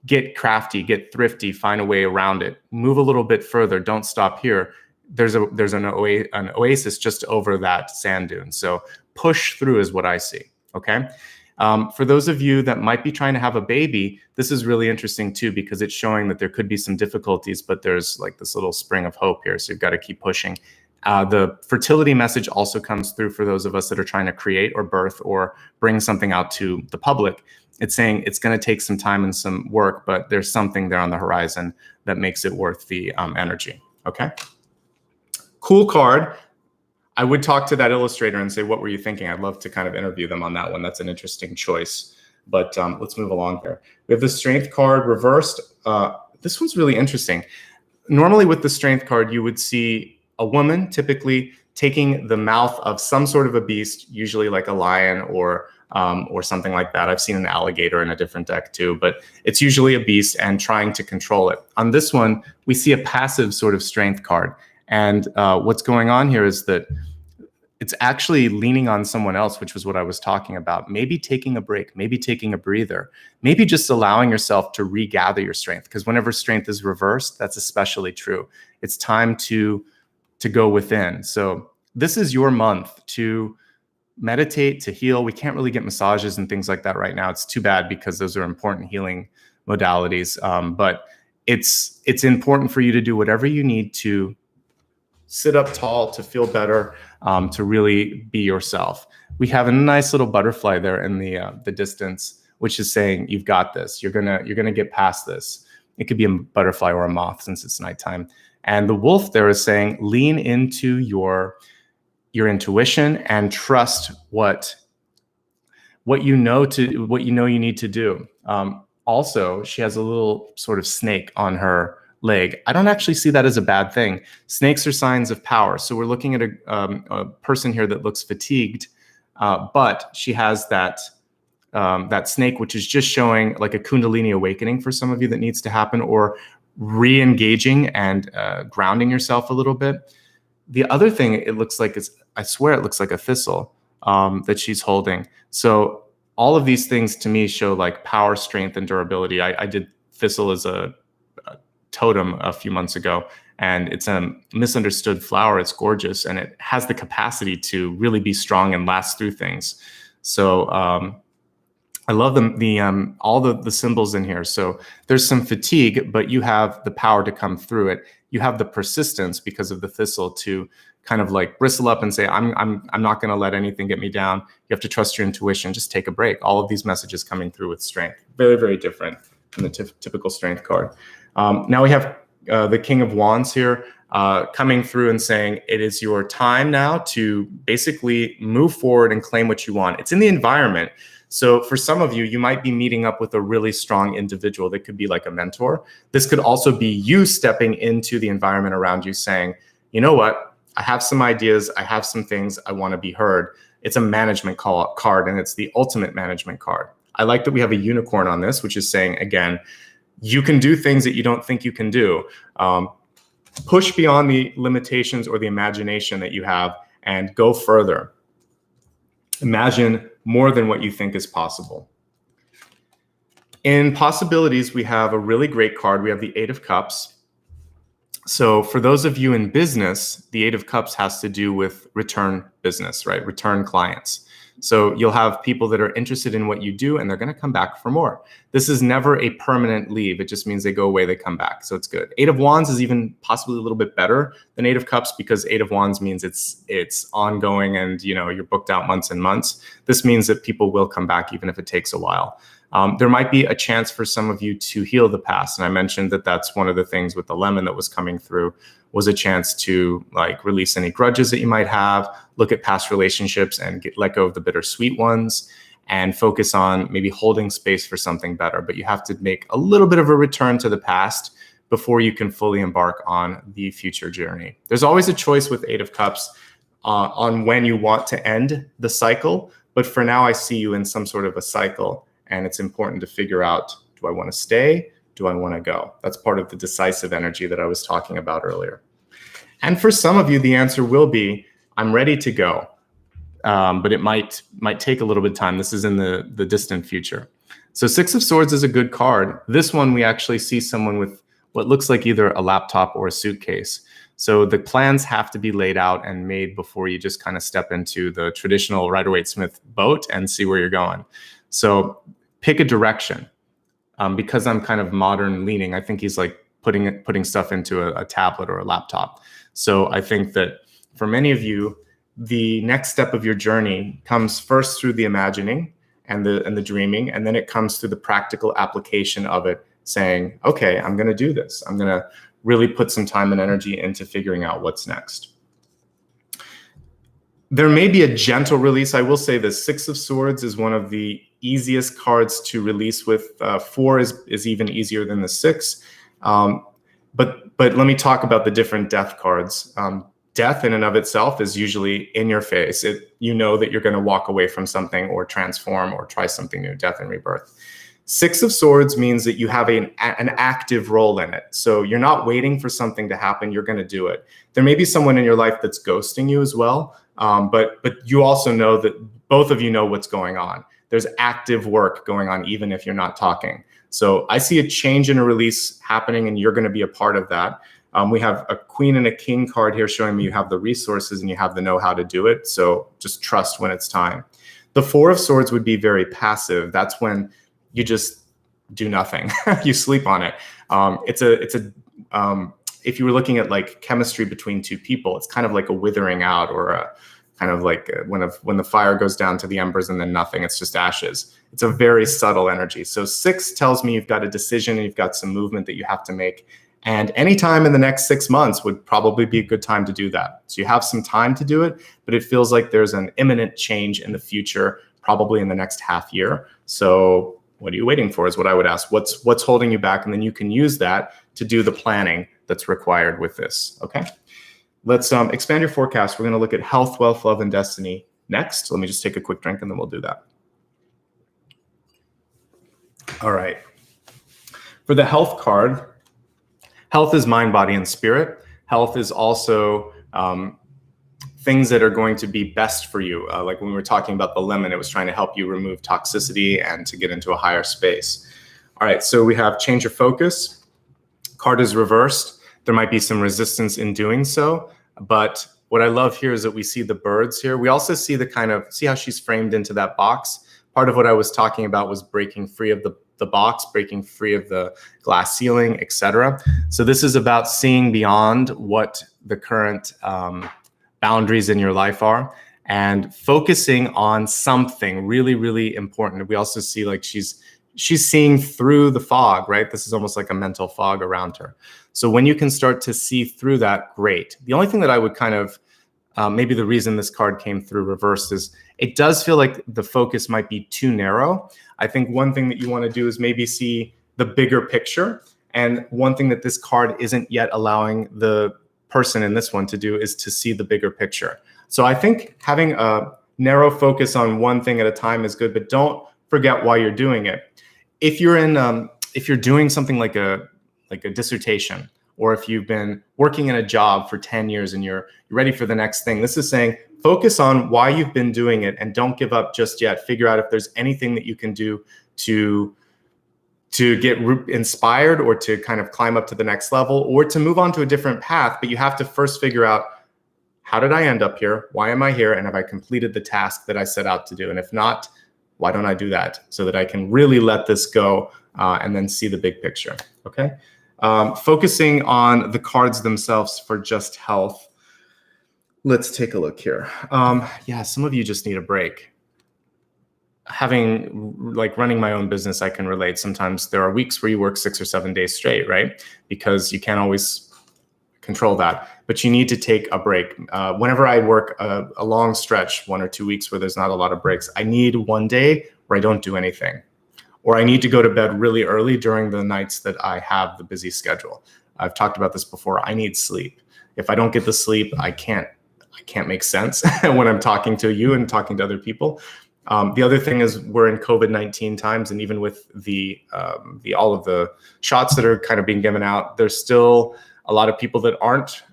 Get crafty, get thrifty, find a way around it. Move a little bit further. Don't stop here. There's an oasis just over that sand dune. So push through is what I see. Okay. For those of you that might be trying to have a baby, this is really interesting too, because it's showing that there could be some difficulties, but there's like this little spring of hope here. So you've got to keep pushing. The fertility message also comes through for those of us that are trying to create or birth or bring something out to the public. It's saying it's going to take some time and some work, but there's something there on the horizon that makes it worth the energy. Okay. Cool card. I would talk to that illustrator and say, what were you thinking? I'd love to kind of interview them on that one. That's an interesting choice. But let's move along here. We have the Strength card reversed. This one's really interesting. Normally with the Strength card, you would see a woman typically taking the mouth of some sort of a beast, usually like a lion or something like that. I've seen an alligator in a different deck too, but it's usually a beast, and trying to control it. On this one, we see a passive sort of Strength card. And what's going on here is that it's actually leaning on someone else, which was what I was talking about. Maybe taking a break, maybe taking a breather, maybe just allowing yourself to regather your strength. Because whenever strength is reversed, that's especially true. It's time to go within. So this is your month to meditate, to heal. We can't really get massages and things like that right now. It's too bad, because those are important healing modalities. But it's important for you to do whatever you need to sit up tall, to feel better, to really be yourself. We have a nice little butterfly there in the distance, which is saying you've got this. You're gonna get past this. It could be a butterfly or a moth since it's nighttime. And the wolf there is saying lean into your intuition and trust what you know you need to do. Also, she has a little sort of snake on her leg. I don't actually see that as a bad thing. Snakes are signs of power. So we're looking at a person here that looks fatigued, but she has that snake, which is just showing like a Kundalini awakening for some of you that needs to happen, or re-engaging and grounding yourself a little bit. The other thing it looks like is, I swear it looks like a thistle that she's holding. So all of these things to me show like power, strength, and durability. I did thistle as a totem a few months ago, and it's a misunderstood flower. It's gorgeous, and it has the capacity to really be strong and last through things. So I love all the symbols in here. So there's some fatigue, but you have the power to come through it. You have the persistence because of the thistle to kind of like bristle up and say, I'm not going to let anything get me down. You have to trust your intuition. Just take a break. All of these messages coming through with strength. Very, very different than the typical strength card. Now we have the King of Wands here. coming through and saying it is your time now to basically move forward and claim what you want. It's in the environment. So for some of you, you might be meeting up with a really strong individual that could be like a mentor. This could also be you stepping into the environment around you saying, you know what, I have some ideas, I have some things, I want to be heard. It's a management card, and it's the ultimate management card. I like that we have a unicorn on this, which is saying, again, you can do things that you don't think you can do. Push beyond the limitations or the imagination that you have and go further. Imagine more than what you think is possible. In possibilities, we have a really great card. We have the Eight of Cups. So for those of you in business, the Eight of Cups has to do with return business, right? Return clients. So you'll have people that are interested in what you do, and they're going to come back for more. This is never a permanent leave. It just means they go away, they come back. So it's good. Eight of Wands is even possibly a little bit better than Eight of Cups, because Eight of Wands means it's ongoing and, you know, you're booked out months and months. This means that people will come back even if it takes a while. There might be a chance for some of you to heal the past. And I mentioned that that's one of the things with the lemon that was coming through, was a chance to like release any grudges that you might have, look at past relationships and let go of the bittersweet ones, and focus on maybe holding space for something better. But you have to make a little bit of a return to the past before you can fully embark on the future journey. There's always a choice with Eight of Cups on when you want to end the cycle. But for now, I see you in some sort of a cycle. And it's important to figure out, do I want to stay? Do I want to go? That's part of the decisive energy that I was talking about earlier. And for some of you, the answer will be, I'm ready to go. But it might take a little bit of time. This is in the distant future. So Six of Swords is a good card. This one, we actually see someone with what looks like either a laptop or a suitcase. So the plans have to be laid out and made before you just kind of step into the traditional Rider-Waite-Smith boat and see where you're going. So pick a direction. Because I'm kind of modern leaning, I think he's like putting stuff into a tablet or a laptop. So I think that for many of you, the next step of your journey comes first through the imagining and the dreaming, and then it comes through the practical application of it, saying, okay, I'm going to do this. I'm going to really put some time and energy into figuring out what's next. There may be a gentle release. I will say the Six of Swords is one of the easiest cards to release with. Four is even easier than the six. But let me talk about the different death cards. Death in and of itself is usually in your face. You know that you're going to walk away from something or transform or try something new, death and rebirth. Six of Swords means that you have an active role in it. So you're not waiting for something to happen. You're going to do it. There may be someone in your life that's ghosting you as well. But you also know that both of you know what's going on. There's active work going on, even if you're not talking. So I see a change and a release happening, and you're going to be a part of that. We have a Queen and a King card here showing me you have the resources and you have the know-how to do it. So just trust when it's time. The Four of Swords would be very passive. That's when you just do nothing. You sleep on it. If you were looking at like chemistry between two people, it's kind of like a withering out, or a kind of like when the fire goes down to the embers and then nothing, it's just ashes. It's a very subtle energy. So six tells me you've got a decision and you've got some movement that you have to make. And anytime in the next 6 months would probably be a good time to do that. So you have some time to do it, but it feels like there's an imminent change in the future, probably in the next half year. So what are you waiting for is what I would ask. What's holding you back? And then you can use that to do the planning that's required with this, okay? Let's expand your forecast. We're gonna look at health, wealth, love, and destiny next. Let me just take a quick drink and then we'll do that. All right. For the health card, health is mind, body, and spirit. Health is also things that are going to be best for you. Like when we were talking about the lemon, it was trying to help you remove toxicity and to get into a higher space. All right, so we have change your focus. Card is reversed. There might be some resistance in doing so, but what I love here is that we see the birds here. We also see see how she's framed into that box. Part of what I was talking about was breaking free of the box, breaking free of the glass ceiling, etc. So this is about seeing beyond what the current boundaries in your life are and focusing on something really, really important. We also see like she's she's seeing through the fog, right? This is almost like a mental fog around her. So when you can start to see through that, great. The only thing that I would kind of, maybe the reason this card came through reversed is it does feel like the focus might be too narrow. I think one thing that you want to do is maybe see the bigger picture. And one thing that this card isn't yet allowing the person in this one to do is to see the bigger picture. So I think having a narrow focus on one thing at a time is good, but don't forget why you're doing it. If you're doing something like a dissertation, or if you've been working in a job for 10 years and you're ready for the next thing, this is saying focus on why you've been doing it and don't give up just yet. Figure out if there's anything that you can do to get inspired or to kind of climb up to the next level or to move on to a different path. But you have to first figure out, how did I end up here? Why am I here? And have I completed the task that I set out to do? And if not, why don't I do that so that I can really let this go and then see the big picture, okay? Focusing on the cards themselves for just health. Let's take a look here. Yeah, some of you just need a break. Running my own business, I can relate. Sometimes there are weeks where you work 6 or 7 days straight, right? Because you can't always control that, but you need to take a break. Whenever I work a long stretch, 1 or 2 weeks where there's not a lot of breaks, I need one day where I don't do anything, or I need to go to bed really early during the nights that I have the busy schedule. I've talked about this before. I need sleep. If I don't get the sleep, I can't make sense when I'm talking to you and talking to other people. The other thing is we're in COVID-19 times, and even with the all of the shots that are kind of being given out, there's still a lot of people that aren't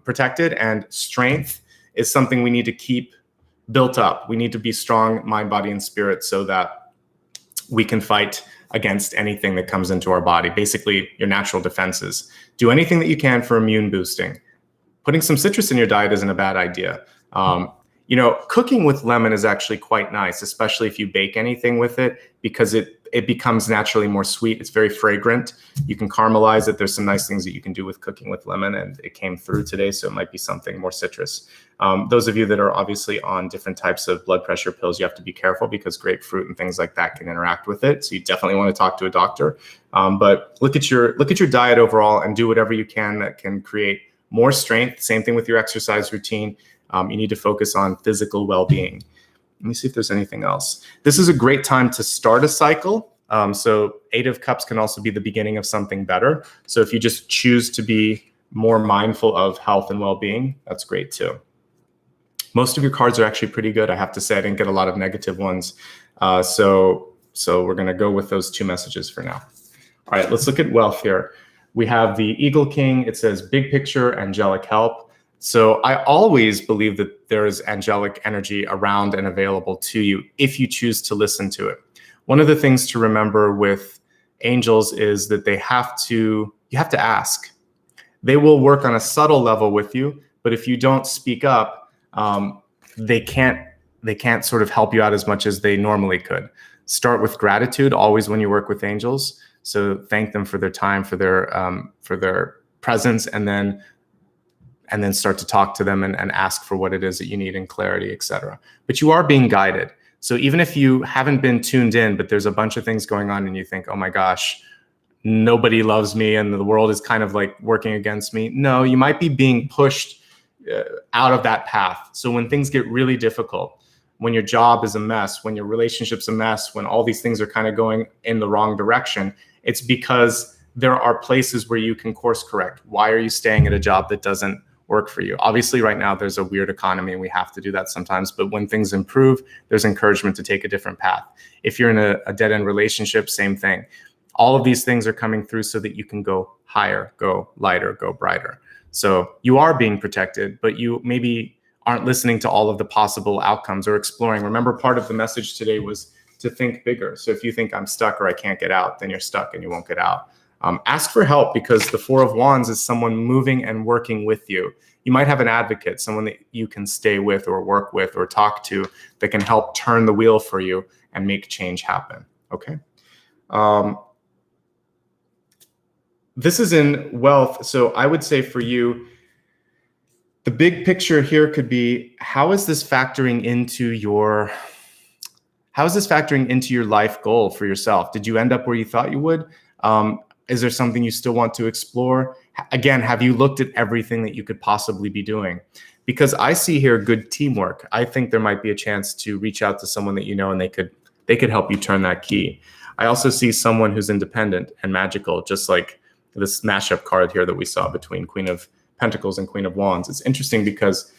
protected, and strength is something we need to keep built up. We need to be strong, mind, body, and spirit, so that we can fight against anything that comes into our body. Basically, your natural defenses. Do anything that you can for immune boosting. Putting some citrus in your diet isn't a bad idea. Cooking with lemon is actually quite nice, especially if you bake anything with it, because it becomes naturally more sweet. It's very fragrant. You can caramelize it. There's some nice things that you can do with cooking with lemon, and it came through today, so it might be something more citrus. Those of you that are obviously on different types of blood pressure pills, you have to be careful because grapefruit and things like that can interact with it. So you definitely want to talk to a doctor. But look at your diet overall and do whatever you can that can create more strength. Same thing with your exercise routine. You need to focus on physical well-being. Let me see if there's anything else. This is a great time to start a cycle. So 8 of Cups can also be the beginning of something better. So if you just choose to be more mindful of health and well-being, that's great too. Most of your cards are actually pretty good. I have to say, I didn't get a lot of negative ones. So we're going to go with those 2 messages for now. All right, let's look at wealth here. We have the Eagle King. It says big picture, angelic help. So I always believe that there is angelic energy around and available to you if you choose to listen to it. One of the things to remember with angels is that you have to ask. They will work on a subtle level with you, but if you don't speak up, they can't sort of help you out as much as they normally could. Start with gratitude always when you work with angels. So thank them for their time, for their presence, and then start to talk to them and ask for what it is that you need in clarity, etc. But you are being guided. So even if you haven't been tuned in, but there's a bunch of things going on and you think, oh my gosh, nobody loves me and the world is kind of like working against me. No, you might be being pushed out of that path. So when things get really difficult, when your job is a mess, when your relationship's a mess, when all these things are kind of going in the wrong direction, it's because there are places where you can course correct. Why are you staying at a job that doesn't work for you? Obviously, right now, there's a weird economy and we have to do that sometimes. But when things improve, there's encouragement to take a different path. If you're in a dead-end relationship, same thing. All of these things are coming through so that you can go higher, go lighter, go brighter. So you are being protected, but you maybe aren't listening to all of the possible outcomes or exploring. Remember, part of the message today was to think bigger. So if you think I'm stuck or I can't get out, then you're stuck and you won't get out. Ask for help, because the 4 of Wands is someone moving and working with you. You might have an advocate, someone that you can stay with or work with or talk to that can help turn the wheel for you and make change happen, okay? This is in wealth. So I would say for you, the big picture here could be, how is this factoring into your How is this factoring into your life goal for yourself? Did you end up where you thought you would? Is there something you still want to explore? Again, have you looked at everything that you could possibly be doing? Because I see here good teamwork. I think there might be a chance to reach out to someone that you know, and they could help you turn that key. I also see someone who's independent and magical, just like this mashup card here that we saw between Queen of Pentacles and Queen of Wands. It's interesting because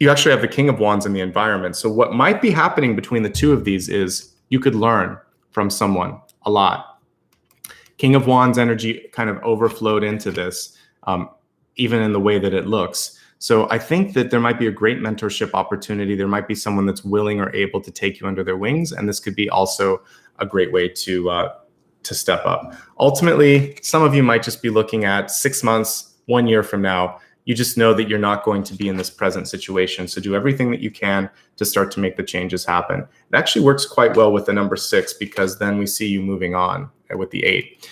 you actually have the King of Wands in the environment. So what might be happening between the two of these is you could learn from someone a lot. King of Wands energy kind of overflowed into this, even in the way that it looks. So I think that there might be a great mentorship opportunity. There might be someone that's willing or able to take you under their wings. And this could be also a great way to step up. Ultimately, some of you might just be looking at 6 months, 1 year from now. You just know that you're not going to be in this present situation. So do everything that you can to start to make the changes happen. It actually works quite well with the number 6, because then we see you moving on with the 8,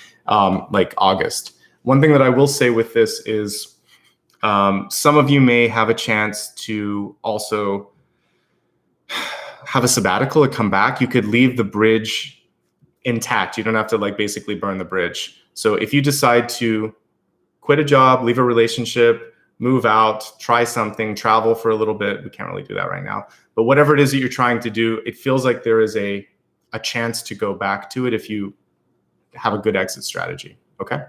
like August. One thing that I will say with this is some of you may have a chance to also have a sabbatical or come back. You could leave the bridge intact. You don't have to like basically burn the bridge. So if you decide to quit a job, leave a relationship, move out, try something, travel for a little bit. We can't really do that right now. But whatever it is that you're trying to do, it feels like there is a chance to go back to it if you have a good exit strategy, okay?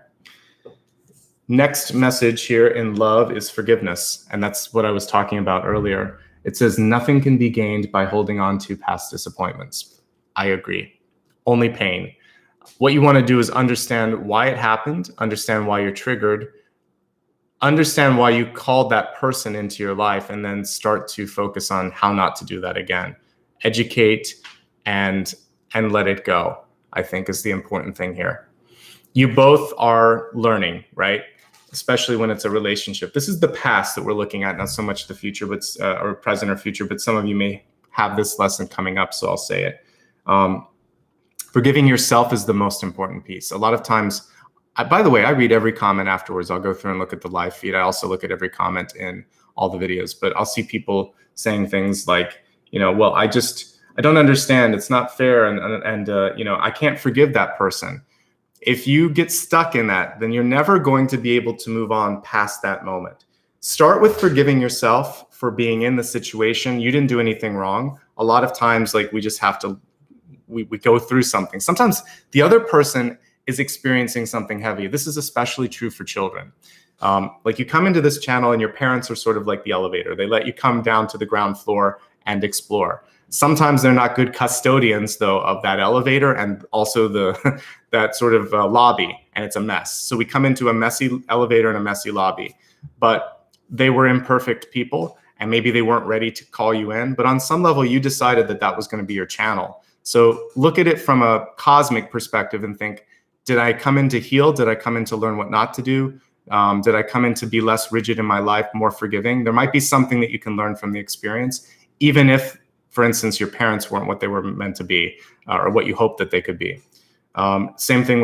Next message here in love is forgiveness. And that's what I was talking about earlier. It says nothing can be gained by holding on to past disappointments. I agree. Only pain. What you want to do is understand why it happened, understand why you're triggered, understand why you called that person into your life, and then start to focus on how not to do that again. Educate and let it go, I think, is the important thing here. You both are learning, right? Especially when it's a relationship. This is the past that we're looking at, not so much the future, but or present or future, but some of you may have this lesson coming up, so I'll say it. Forgiving yourself is the most important piece. A lot of times, by the way, I read every comment afterwards. I'll go through and look at the live feed. I also look at every comment in all the videos, but I'll see people saying things like, you know, well, I don't understand. It's not fair. And you know, I can't forgive that person. If you get stuck in that, then you're never going to be able to move on past that moment. Start with forgiving yourself for being in the situation. You didn't do anything wrong. A lot of times, like, we just have to, we go through something. Sometimes the other person is experiencing something heavy. This is especially true for children. Like, you come into this channel and your parents are sort of like the elevator. They let you come down to the ground floor and explore. Sometimes they're not good custodians, though, of that elevator and also that sort of lobby, and it's a mess. So we come into a messy elevator and a messy lobby, but they were imperfect people, and maybe they weren't ready to call you in. But on some level, you decided that that was going to be your channel. So look at it from a cosmic perspective and think, did I come in to heal? Did I come in to learn what not to do? Did I come in to be less rigid in my life, more forgiving? There might be something that you can learn from the experience, even if, for instance, your parents weren't what they were meant to be, or what you hoped that they could be. Same thing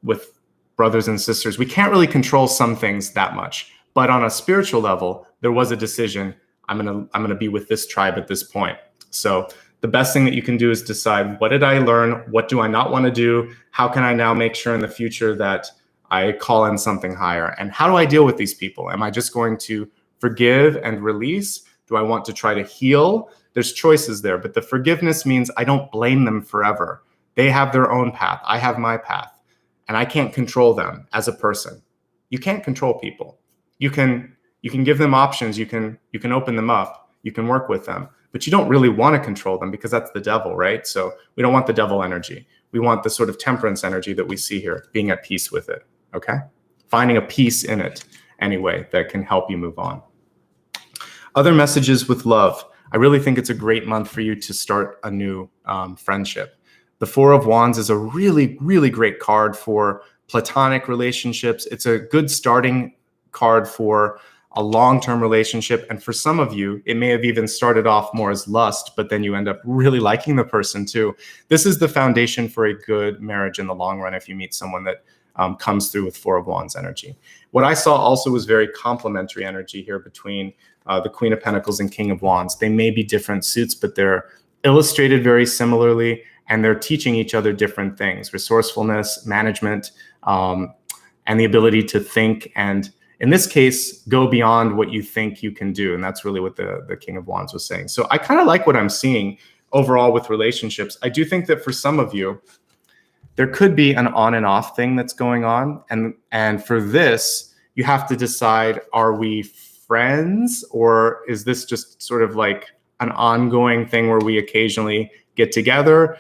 with brothers and sisters. We can't really control some things that much, but on a spiritual level, there was a decision. I'm gonna be with this tribe at this point. So the best thing that you can do is decide, what did I learn? What do I not want to do? How can I now make sure in the future that I call in something higher? And how do I deal with these people? Am I just going to forgive and release? Do I want to try to heal? There's choices there, but the forgiveness means I don't blame them forever. They have their own path. I have my path, and I can't control them as a person. You can't control people. You can give them options. You can open them up. You can work with them, but you don't really want to control them, because that's the devil, right? So we don't want the devil energy. We want the sort of temperance energy that we see here, being at peace with it, okay? Finding a peace in it anyway that can help you move on. Other messages with love. I really think it's a great month for you to start a new friendship. The Four of Wands is a really, really great card for platonic relationships. It's a good starting card for a long-term relationship. And for some of you, it may have even started off more as lust, but then you end up really liking the person too. This is the foundation for a good marriage in the long run if you meet someone that comes through with Four of Wands energy. What I saw also was very complementary energy here between the Queen of Pentacles and King of Wands. They may be different suits, but they're illustrated very similarly, and they're teaching each other different things: resourcefulness, management, and the ability to think, and in this case, go beyond what you think you can do. And that's really what the King of Wands was saying. So I kind of like what I'm seeing overall with relationships. I do think that for some of you, there could be an on and off thing that's going on. And for this, you have to decide, are we friends, or is this just sort of like an ongoing thing where we occasionally get together?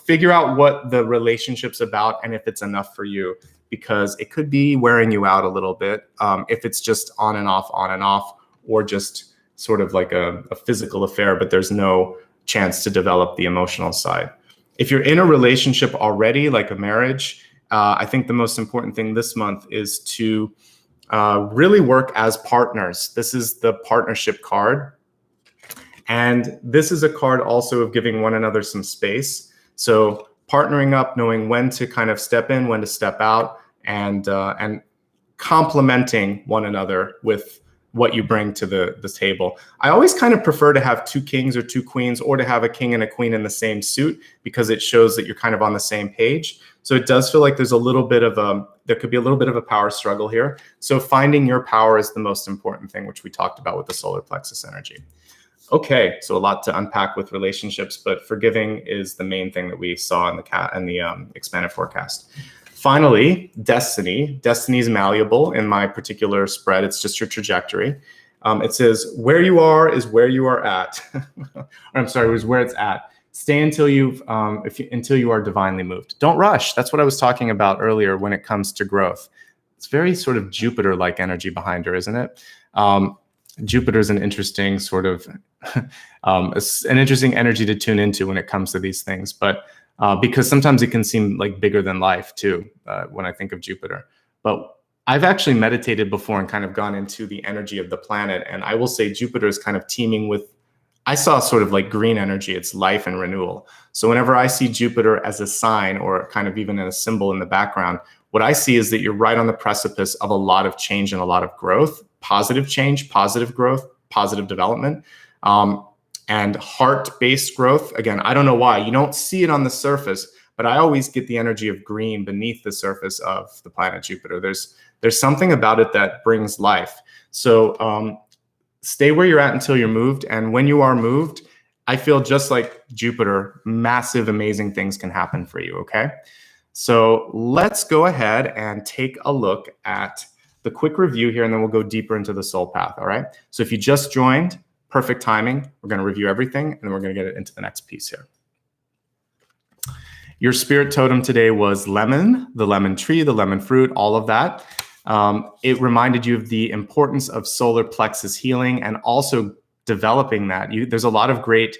Figure out what the relationship's about and if it's enough for you, because it could be wearing you out a little bit if it's just on and off, or just sort of like a physical affair, but there's no chance to develop the emotional side. If you're in a relationship already, like a marriage, I think the most important thing this month is to really work as partners. This is the partnership card. And this is a card also of giving one another some space. So partnering up, knowing when to kind of step in, when to step out, and complementing one another with what you bring to the table. I always kind of prefer to have two kings or two queens, or to have a king and a queen in the same suit, because it shows that you're kind of on the same page. So it does feel like there's there could be a little bit of a power struggle here. So finding your power is the most important thing, which we talked about with the solar plexus energy. Okay, so a lot to unpack with relationships, but forgiving is the main thing that we saw in the expanded forecast. Finally, destiny. Destiny is malleable in my particular spread. It's just your trajectory. It says where you are is where you are at. Or I'm sorry, is where it's at. Stay until until you are divinely moved. Don't rush. That's what I was talking about earlier when it comes to growth. It's very sort of Jupiter-like energy behind her, isn't it? Jupiter is an interesting sort of an interesting energy to tune into when it comes to these things, but because sometimes it can seem like bigger than life too when I think of Jupiter. But I've actually meditated before and kind of gone into the energy of the planet, and I will say Jupiter is kind of teeming with, I saw sort of like green energy. It's life and renewal. So whenever I see Jupiter as a sign, or kind of even a symbol in the background, what I see is that you're right on the precipice of a lot of change and a lot of growth, positive change, positive growth, positive development, and heart-based growth. Again, I don't know why. You don't see it on the surface, but I always get the energy of green beneath the surface of the planet Jupiter. There's something about it that brings life. So stay where you're at until you're moved. And when you are moved, I feel just like Jupiter, massive, amazing things can happen for you, okay? So let's go ahead and take a look at the quick review here, and then we'll go deeper into the soul path, all right? So if you just joined, perfect timing. We're going to review everything, and then we're going to get into the next piece here. Your spirit totem today was lemon, the lemon tree, the lemon fruit, all of that. It reminded you of the importance of solar plexus healing and also developing that. There's a lot of great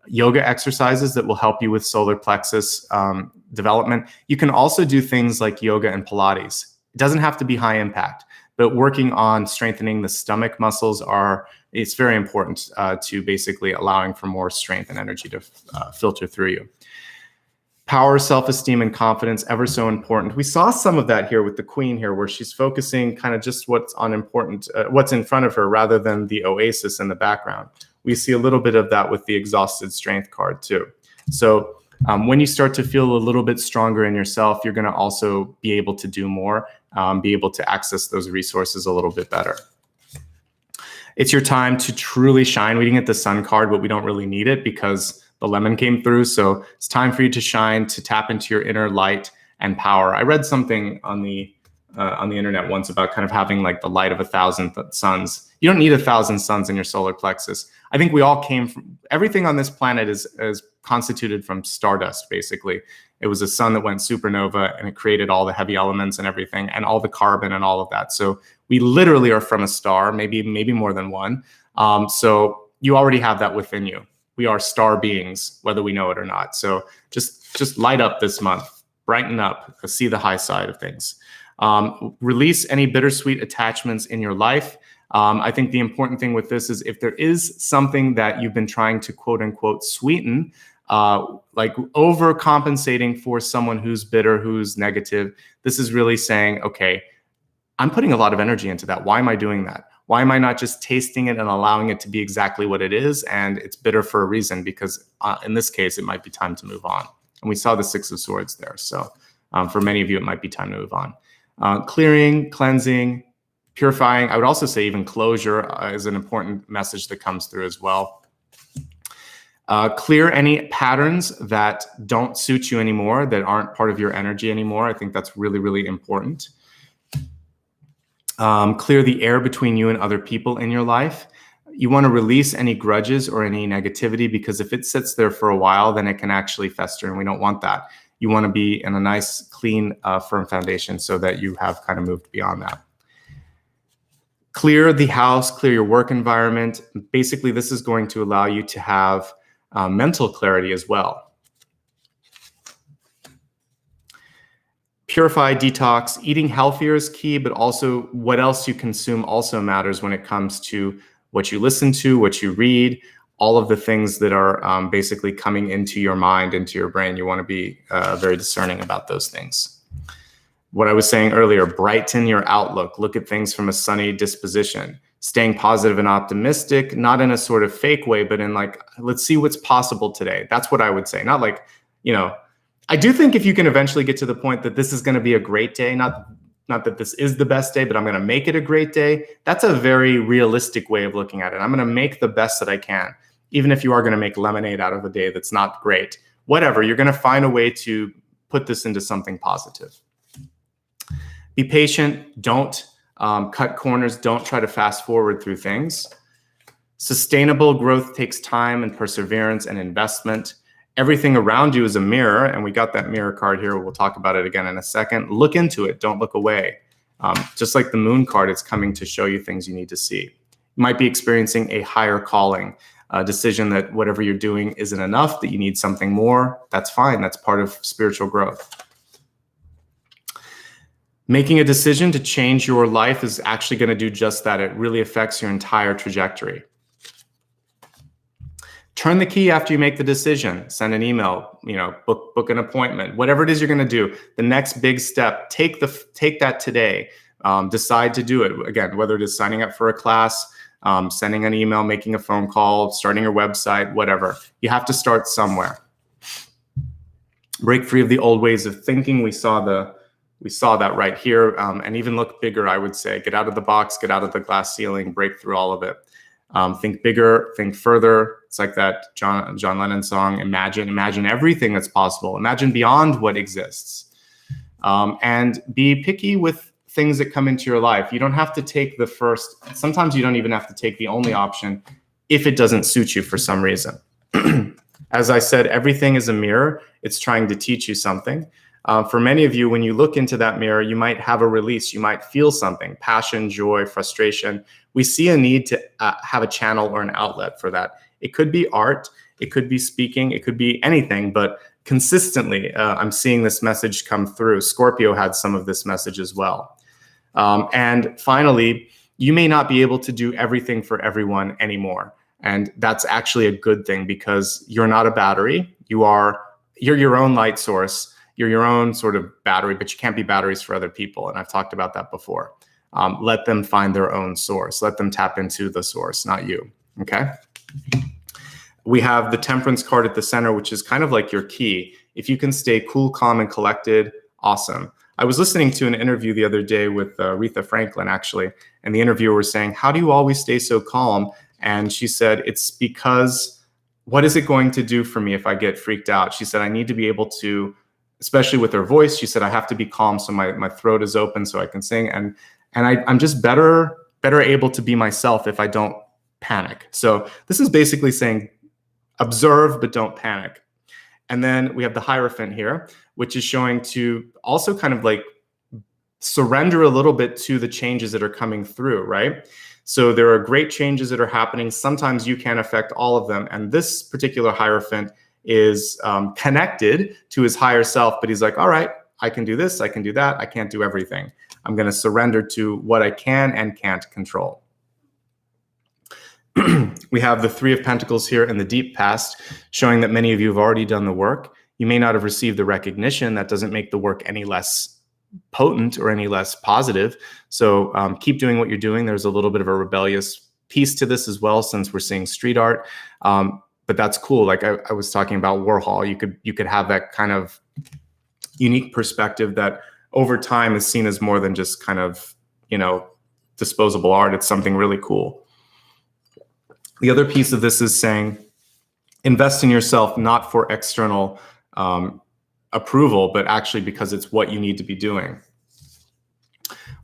yoga exercises that will help you with solar plexus development. You can also do things like yoga and Pilates. It doesn't have to be high impact, but working on strengthening the stomach muscles it's very important to basically allowing for more strength and energy to filter through you. Power, self-esteem, and confidence, ever so important. We saw some of that here with the queen here, where she's focusing kind of just what's in front of her rather than the oasis in the background. We see a little bit of that with the exhausted strength card too. So when you start to feel a little bit stronger in yourself, you're going to also be able to do more, be able to access those resources a little bit better. It's your time to truly shine. We didn't get the sun card, but we don't really need it because the lemon came through. So it's time for you to shine, to tap into your inner light and power. I read something on the internet once about kind of having like the light of 1,000 suns. You don't need 1,000 suns in your solar plexus. I think we all came from, everything on this planet is constituted from stardust, basically. It was a sun that went supernova and it created all the heavy elements and everything and all the carbon and all of that. So we literally are from a star, maybe more than one. So you already have that within you. We are star beings, whether we know it or not. So just light up this month, brighten up, see the high side of things. Release any bittersweet attachments in your life. I think the important thing with this is if there is something that you've been trying to quote unquote sweeten, like overcompensating for someone who's bitter, who's negative, this is really saying, okay, I'm putting a lot of energy into that. Why am I doing that? Why am I not just tasting it and allowing it to be exactly what it is? And it's bitter for a reason, because in this case, it might be time to move on. And we saw the Six of Swords there. So for many of you, it might be time to move on. Clearing, cleansing, purifying. I would also say even closure is an important message that comes through as well. Clear any patterns that don't suit you anymore, that aren't part of your energy anymore. I think that's really, really important. Clear the air between you and other people in your life. You want to release any grudges or any negativity, because if it sits there for a while, then it can actually fester, and we don't want that. You want to be in a nice, clean, firm foundation so that you have kind of moved beyond that. Clear the house, clear your work environment. Basically, this is going to allow you to have mental clarity as well. Purify, detox. Eating healthier is key, but also what else you consume also matters when it comes to what you listen to, what you read, all of the things that are basically coming into your mind, into your brain. You want to be very discerning about those things. What I was saying earlier, brighten your outlook. Look at things from a sunny disposition. Staying positive and optimistic, not in a sort of fake way, but in like, let's see what's possible today. That's what I would say. Not like, I do think if you can eventually get to the point that this is going to be a great day, not that this is the best day, but I'm going to make it a great day. That's a very realistic way of looking at it. I'm going to make the best that I can. Even if you are going to make lemonade out of a day that's not great, whatever, you're going to find a way to put this into something positive. Be patient. Don't cut corners. Don't try to fast forward through things. Sustainable growth takes time and perseverance and investment. Everything around you is a mirror, and we got that mirror card here. We'll talk about it again in a second. Look into it. Don't look away. Just like the moon card, it's coming to show you things you need to see. You might be experiencing a higher calling, a decision that whatever you're doing isn't enough, that you need something more. That's fine. That's part of spiritual growth. Making a decision to change your life is actually going to do just that. It really affects your entire trajectory. Turn the key after you make the decision. Send an email, book an appointment, whatever it is you're going to do. The next big step, take that today. Decide to do it. Again, whether it is signing up for a class, sending an email, making a phone call, starting your website, whatever. You have to start somewhere. Break free of the old ways of thinking. We saw that right here, and even look bigger, I would say. Get out of the box, get out of the glass ceiling, break through all of it. Think bigger, think further. It's like that John Lennon song, imagine everything that's possible. Imagine beyond what exists. And be picky with things that come into your life. You don't have to take the first, sometimes you don't even have to take the only option if it doesn't suit you for some reason. As I said, everything is a mirror. It's trying to teach you something. For many of you, when you look into that mirror, you might have a release. You might feel something, passion, joy, frustration. We see a need to have a channel or an outlet for that. It could be art. It could be speaking. It could be anything. But consistently, I'm seeing this message come through. Scorpio had some of this message as well. And finally, you may not be able to do everything for everyone anymore. And that's actually a good thing, because you're not a battery. You're your own light source. You're your own sort of battery, but you can't be batteries for other people. And I've talked about that before. Let them find their own source. Let them tap into the source, not you. Okay. We have the Temperance card at the center, which is kind of like your key. If you can stay cool, calm, and collected, awesome. I was listening to an interview the other day with Aretha Franklin, actually, and the interviewer was saying, how do you always stay so calm? And she said, it's because what is it going to do for me if I get freaked out? She said, I need to be able to, especially with her voice, she said, I have to be calm so my throat is open so I can sing. And I'm just better able to be myself if I don't panic. So this is basically saying, observe, but don't panic. And then we have the Hierophant here, which is showing to also kind of like surrender a little bit to the changes that are coming through, right? So there are great changes that are happening. Sometimes you can't affect all of them. And this particular Hierophant is connected to his higher self, but he's like, all right, I can do this, I can do that, I can't do everything. I'm going to surrender to what I can and can't control. We have the Three of Pentacles here in the deep past, showing that many of you have already done the work. You may not have received the recognition. That doesn't make the work any less potent or any less positive. So keep doing what you're doing. There's a little bit of a rebellious piece to this as well, since we're seeing street art. But that's cool. Like I was talking about Warhol, you could have that kind of unique perspective that over time is seen as more than just kind of, disposable art. It's something really cool. The other piece of this is saying, invest in yourself, not for external approval, but actually because it's what you need to be doing.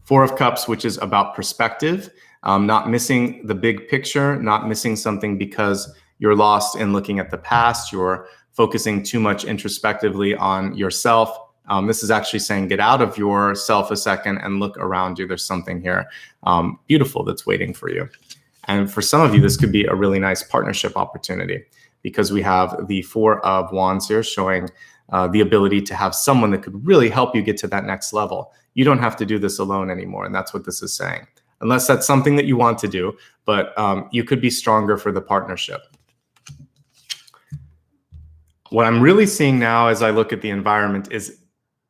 Four of Cups, which is about perspective, not missing the big picture, not missing something because you're lost in looking at the past, you're focusing too much introspectively on yourself. This is actually saying, get out of yourself a second and look around you. There's something here beautiful that's waiting for you. And for some of you, this could be a really nice partnership opportunity, because we have the Four of Wands here showing the ability to have someone that could really help you get to that next level. You don't have to do this alone anymore. And that's what this is saying, unless that's something that you want to do, but you could be stronger for the partnership. What I'm really seeing now as I look at the environment is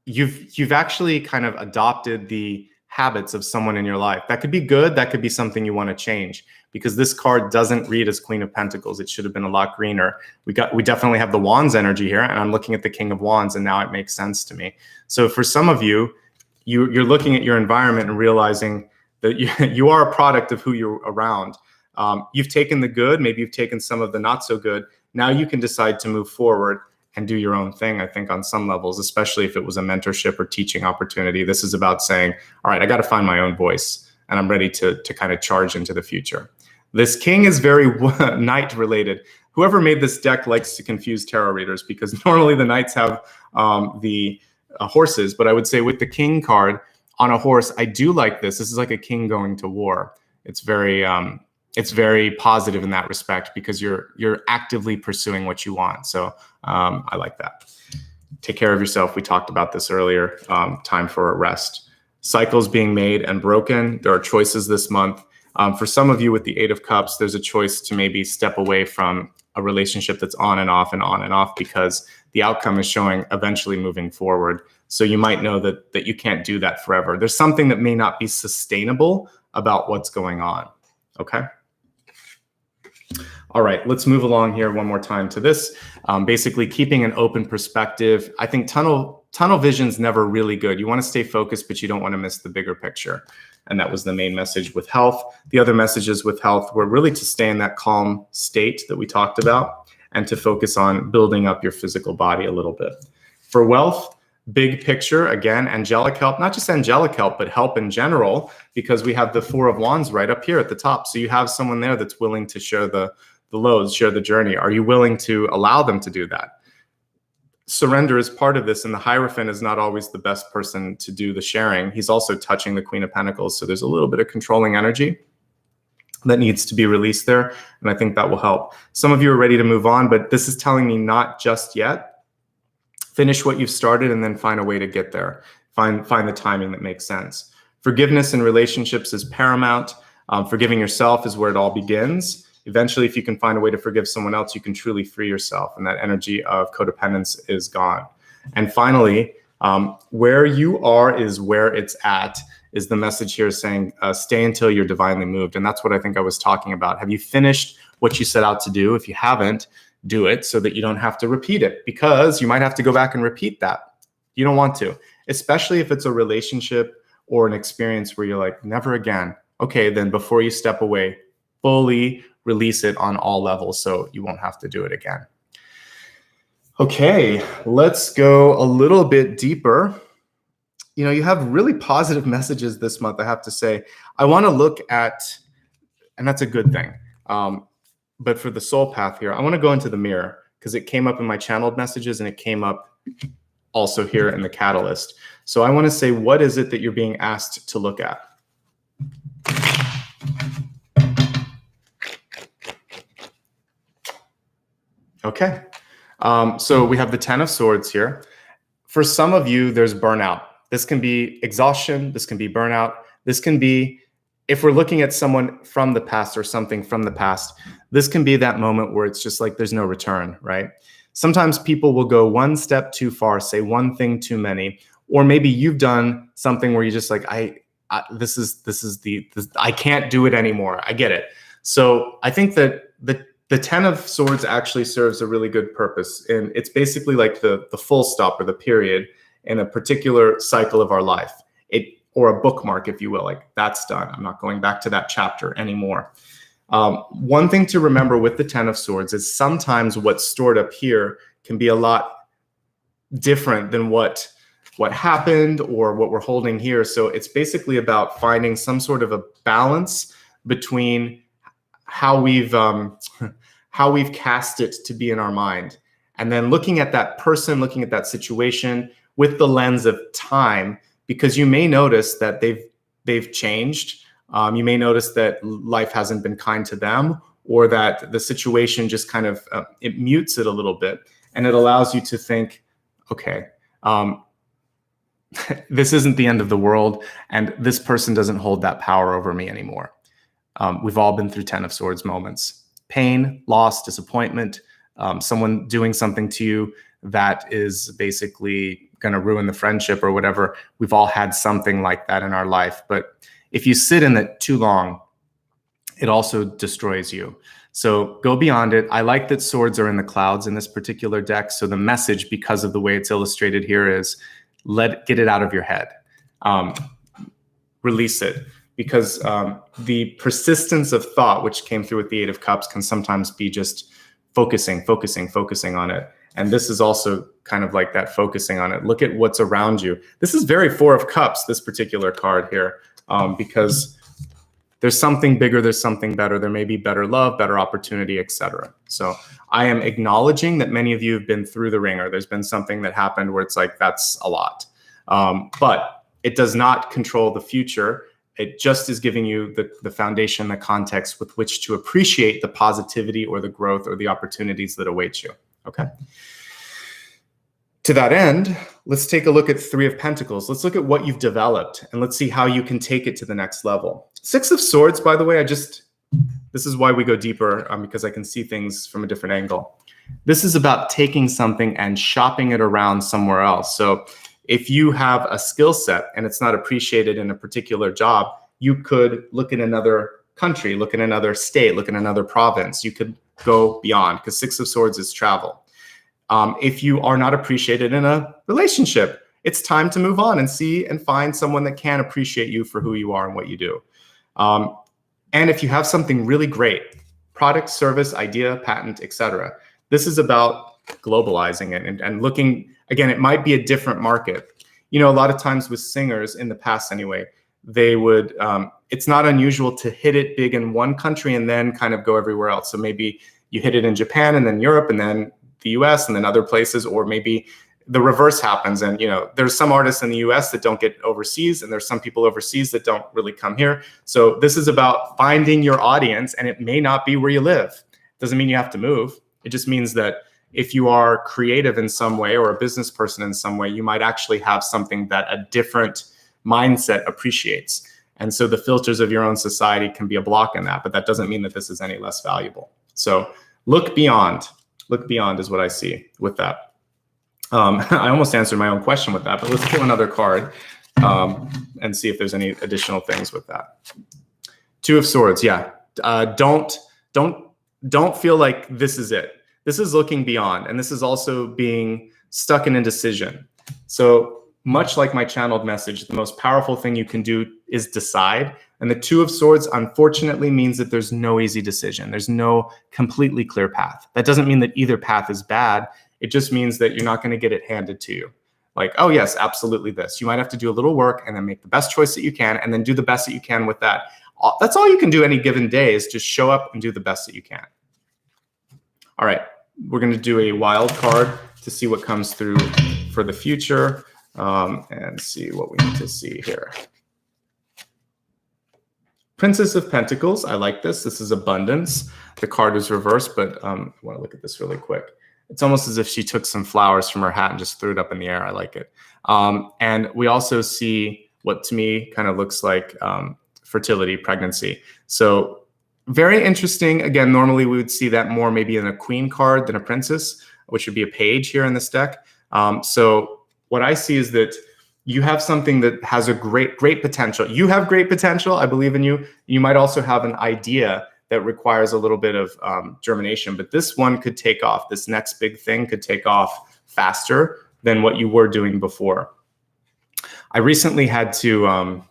you've actually kind of adopted the habits of someone in your life. That could be good. That could be something you want to change, because this card doesn't read as Queen of Pentacles. It should have been a lot greener. We definitely have the Wands energy here, and I'm looking at the King of Wands, and now it makes sense to me. So for some of you, you're looking at your environment and realizing that you are a product of who you're around. You've taken the good, maybe you've taken some of the not so good. Now you can decide to move forward and do your own thing, I think, on some levels, especially if it was a mentorship or teaching opportunity. This is about saying, all right, I got to find my own voice, and I'm ready to kind of charge into the future. This King is very Knight related. Whoever made this deck likes to confuse tarot readers, because normally the Knights have the horses, but I would say with the King card on a horse, I do like this. This is like a king going to war. It's very positive in that respect, because you're actively pursuing what you want. So I like that. Take care of yourself. We talked about this earlier. Time for a rest. Cycles being made and broken. There are choices this month. For some of you with the Eight of Cups, there's a choice to maybe step away from a relationship that's on and off and on and off, because the outcome is showing eventually moving forward. So you might know that you can't do that forever. There's something that may not be sustainable about what's going on. Okay. All right, let's move along here one more time to this. Basically keeping an open perspective. I think tunnel vision's never really good. You want to stay focused, but you don't want to miss the bigger picture. And that was the main message with health. The other messages with health were really to stay in that calm state that we talked about, and to focus on building up your physical body a little bit. For wealth, big picture, again, angelic help, not just angelic help, but help in general, because we have the Four of Wands right up here at the top. So you have someone there that's willing to share the loads, share the journey. Are you willing to allow them to do that? Surrender is part of this, and the Hierophant is not always the best person to do the sharing. He's also touching the Queen of Pentacles, so there's a little bit of controlling energy that needs to be released there, and I think that will help. Some of you are ready to move on, but this is telling me not just yet. Finish what you've started and then find a way to get there. Find the timing that makes sense. Forgiveness in relationships is paramount. Forgiving yourself is where it all begins. Eventually, if you can find a way to forgive someone else, you can truly free yourself, and that energy of codependence is gone. And finally, where you are is where it's at, is the message here saying, stay until you're divinely moved. And that's what I think I was talking about. Have you finished what you set out to do? If you haven't, do it so that you don't have to repeat it, because you might have to go back and repeat that. You don't want to, especially if it's a relationship or an experience where you're like, never again. Okay, then before you step away, fully release it on all levels so you won't have to do it again. Okay, let's go a little bit deeper. You have really positive messages this month, I have to say. I want to look at, and that's a good thing. But for the soul path here, I want to go into the mirror, because it came up in my channeled messages and it came up also here in the catalyst. So I want to say, what is it that you're being asked to look at? Okay, so we have the Ten of Swords here. For some of you, there's burnout. This can be exhaustion. This can be burnout. This can be, if we're looking at someone from the past or something from the past, this can be that moment where it's just like there's no return, right? Sometimes people will go one step too far, say one thing too many, or maybe you've done something where you're just like, I can't do it anymore. I get it. So I think that the 10 of Swords actually serves a really good purpose. And it's basically like the full stop or the period in a particular cycle of our life. Or a bookmark, if you will, like that's done. I'm not going back to that chapter anymore. One thing to remember with the 10 of Swords is sometimes what's stored up here can be a lot different than what happened or what we're holding here. So it's basically about finding some sort of a balance between how we've cast it to be in our mind, and then looking at that person, looking at that situation with the lens of time, because you may notice that they've changed. You may notice that life hasn't been kind to them, or that the situation just kind of it mutes it a little bit, and it allows you to think, okay, this isn't the end of the world, and this person doesn't hold that power over me anymore. We've all been through 10 of Swords moments: pain, loss, disappointment, someone doing something to you that is basically going to ruin the friendship or whatever. We've all had something like that in our life. But if you sit in it too long, it also destroys you. So go beyond it. I like that swords are in the clouds in this particular deck. So the message, because of the way it's illustrated here, is get it out of your head. Release it. Because the persistence of thought, which came through with the Eight of Cups, can sometimes be just focusing on it. And this is also kind of like that, focusing on it. Look at what's around you. This is very Four of Cups, this particular card here, because there's something bigger, there's something better. There may be better love, better opportunity, etc. So I am acknowledging that many of you have been through the ringer. There's been something that happened where it's like, that's a lot. But it does not control the future. It just is giving you the foundation, the context with which to appreciate the positivity or the growth or the opportunities that await you. Okay. To that end, let's take a look at Three of Pentacles. Let's look at what you've developed, and let's see how you can take it to the next level. Six of Swords, by the way, this is why we go deeper, because I can see things from a different angle. This is about taking something and shopping it around somewhere else. So if you have a skill set and it's not appreciated in a particular job, you could look in another country, look in another state, look in another province. You could go beyond, because Six of Swords is travel. If you are not appreciated in a relationship, it's time to move on and see and find someone that can appreciate you for who you are and what you do. And if you have something really great, product, service, idea, patent, etc., this is about globalizing it and looking. Again, it might be a different market. You know, a lot of times with singers in the past anyway, they would, it's not unusual to hit it big in one country and then kind of go everywhere else. So maybe you hit it in Japan and then Europe and then the US and then other places, or maybe the reverse happens. And, you know, there's some artists in the US that don't get overseas, and there's some people overseas that don't really come here. So this is about finding your audience, and it may not be where you live. Doesn't mean you have to move. It just means that if you are creative in some way or a business person in some way, you might actually have something that a different mindset appreciates. And so the filters of your own society can be a block in that, but that doesn't mean that this is any less valuable. So look beyond. Look beyond is what I see with that. I almost answered my own question with that, but let's pull another card and see if there's any additional things with that. Two of Swords, yeah. Don't feel like this is it. This is looking beyond, and this is also being stuck in indecision. So much like my channeled message, the most powerful thing you can do is decide. And the Two of Swords, unfortunately, means that there's no easy decision. There's no completely clear path. That doesn't mean that either path is bad. It just means that you're not going to get it handed to you. Like, oh yes, absolutely this. You might have to do a little work and then make the best choice that you can, and then do the best that you can with that. That's all you can do any given day, is just show up and do the best that you can. All right, we're going to do a wild card to see what comes through for the future, and see what we need to see here. Princess of Pentacles, I like this. This is abundance. The card is reversed, but I want to look at this really quick. It's almost as if she took some flowers from her hat and just threw it up in the air. I like it. And we also see what to me kind of looks like fertility, pregnancy. So very interesting. Again, normally we would see that more maybe in a queen card than a princess, which would be a page here in this deck. So what I see is that you have something that has a great potential. You have great potential. I believe in you. You might also have an idea that requires a little bit of germination, but this one could take off. This next big thing could take off faster than what you were doing before. I recently had to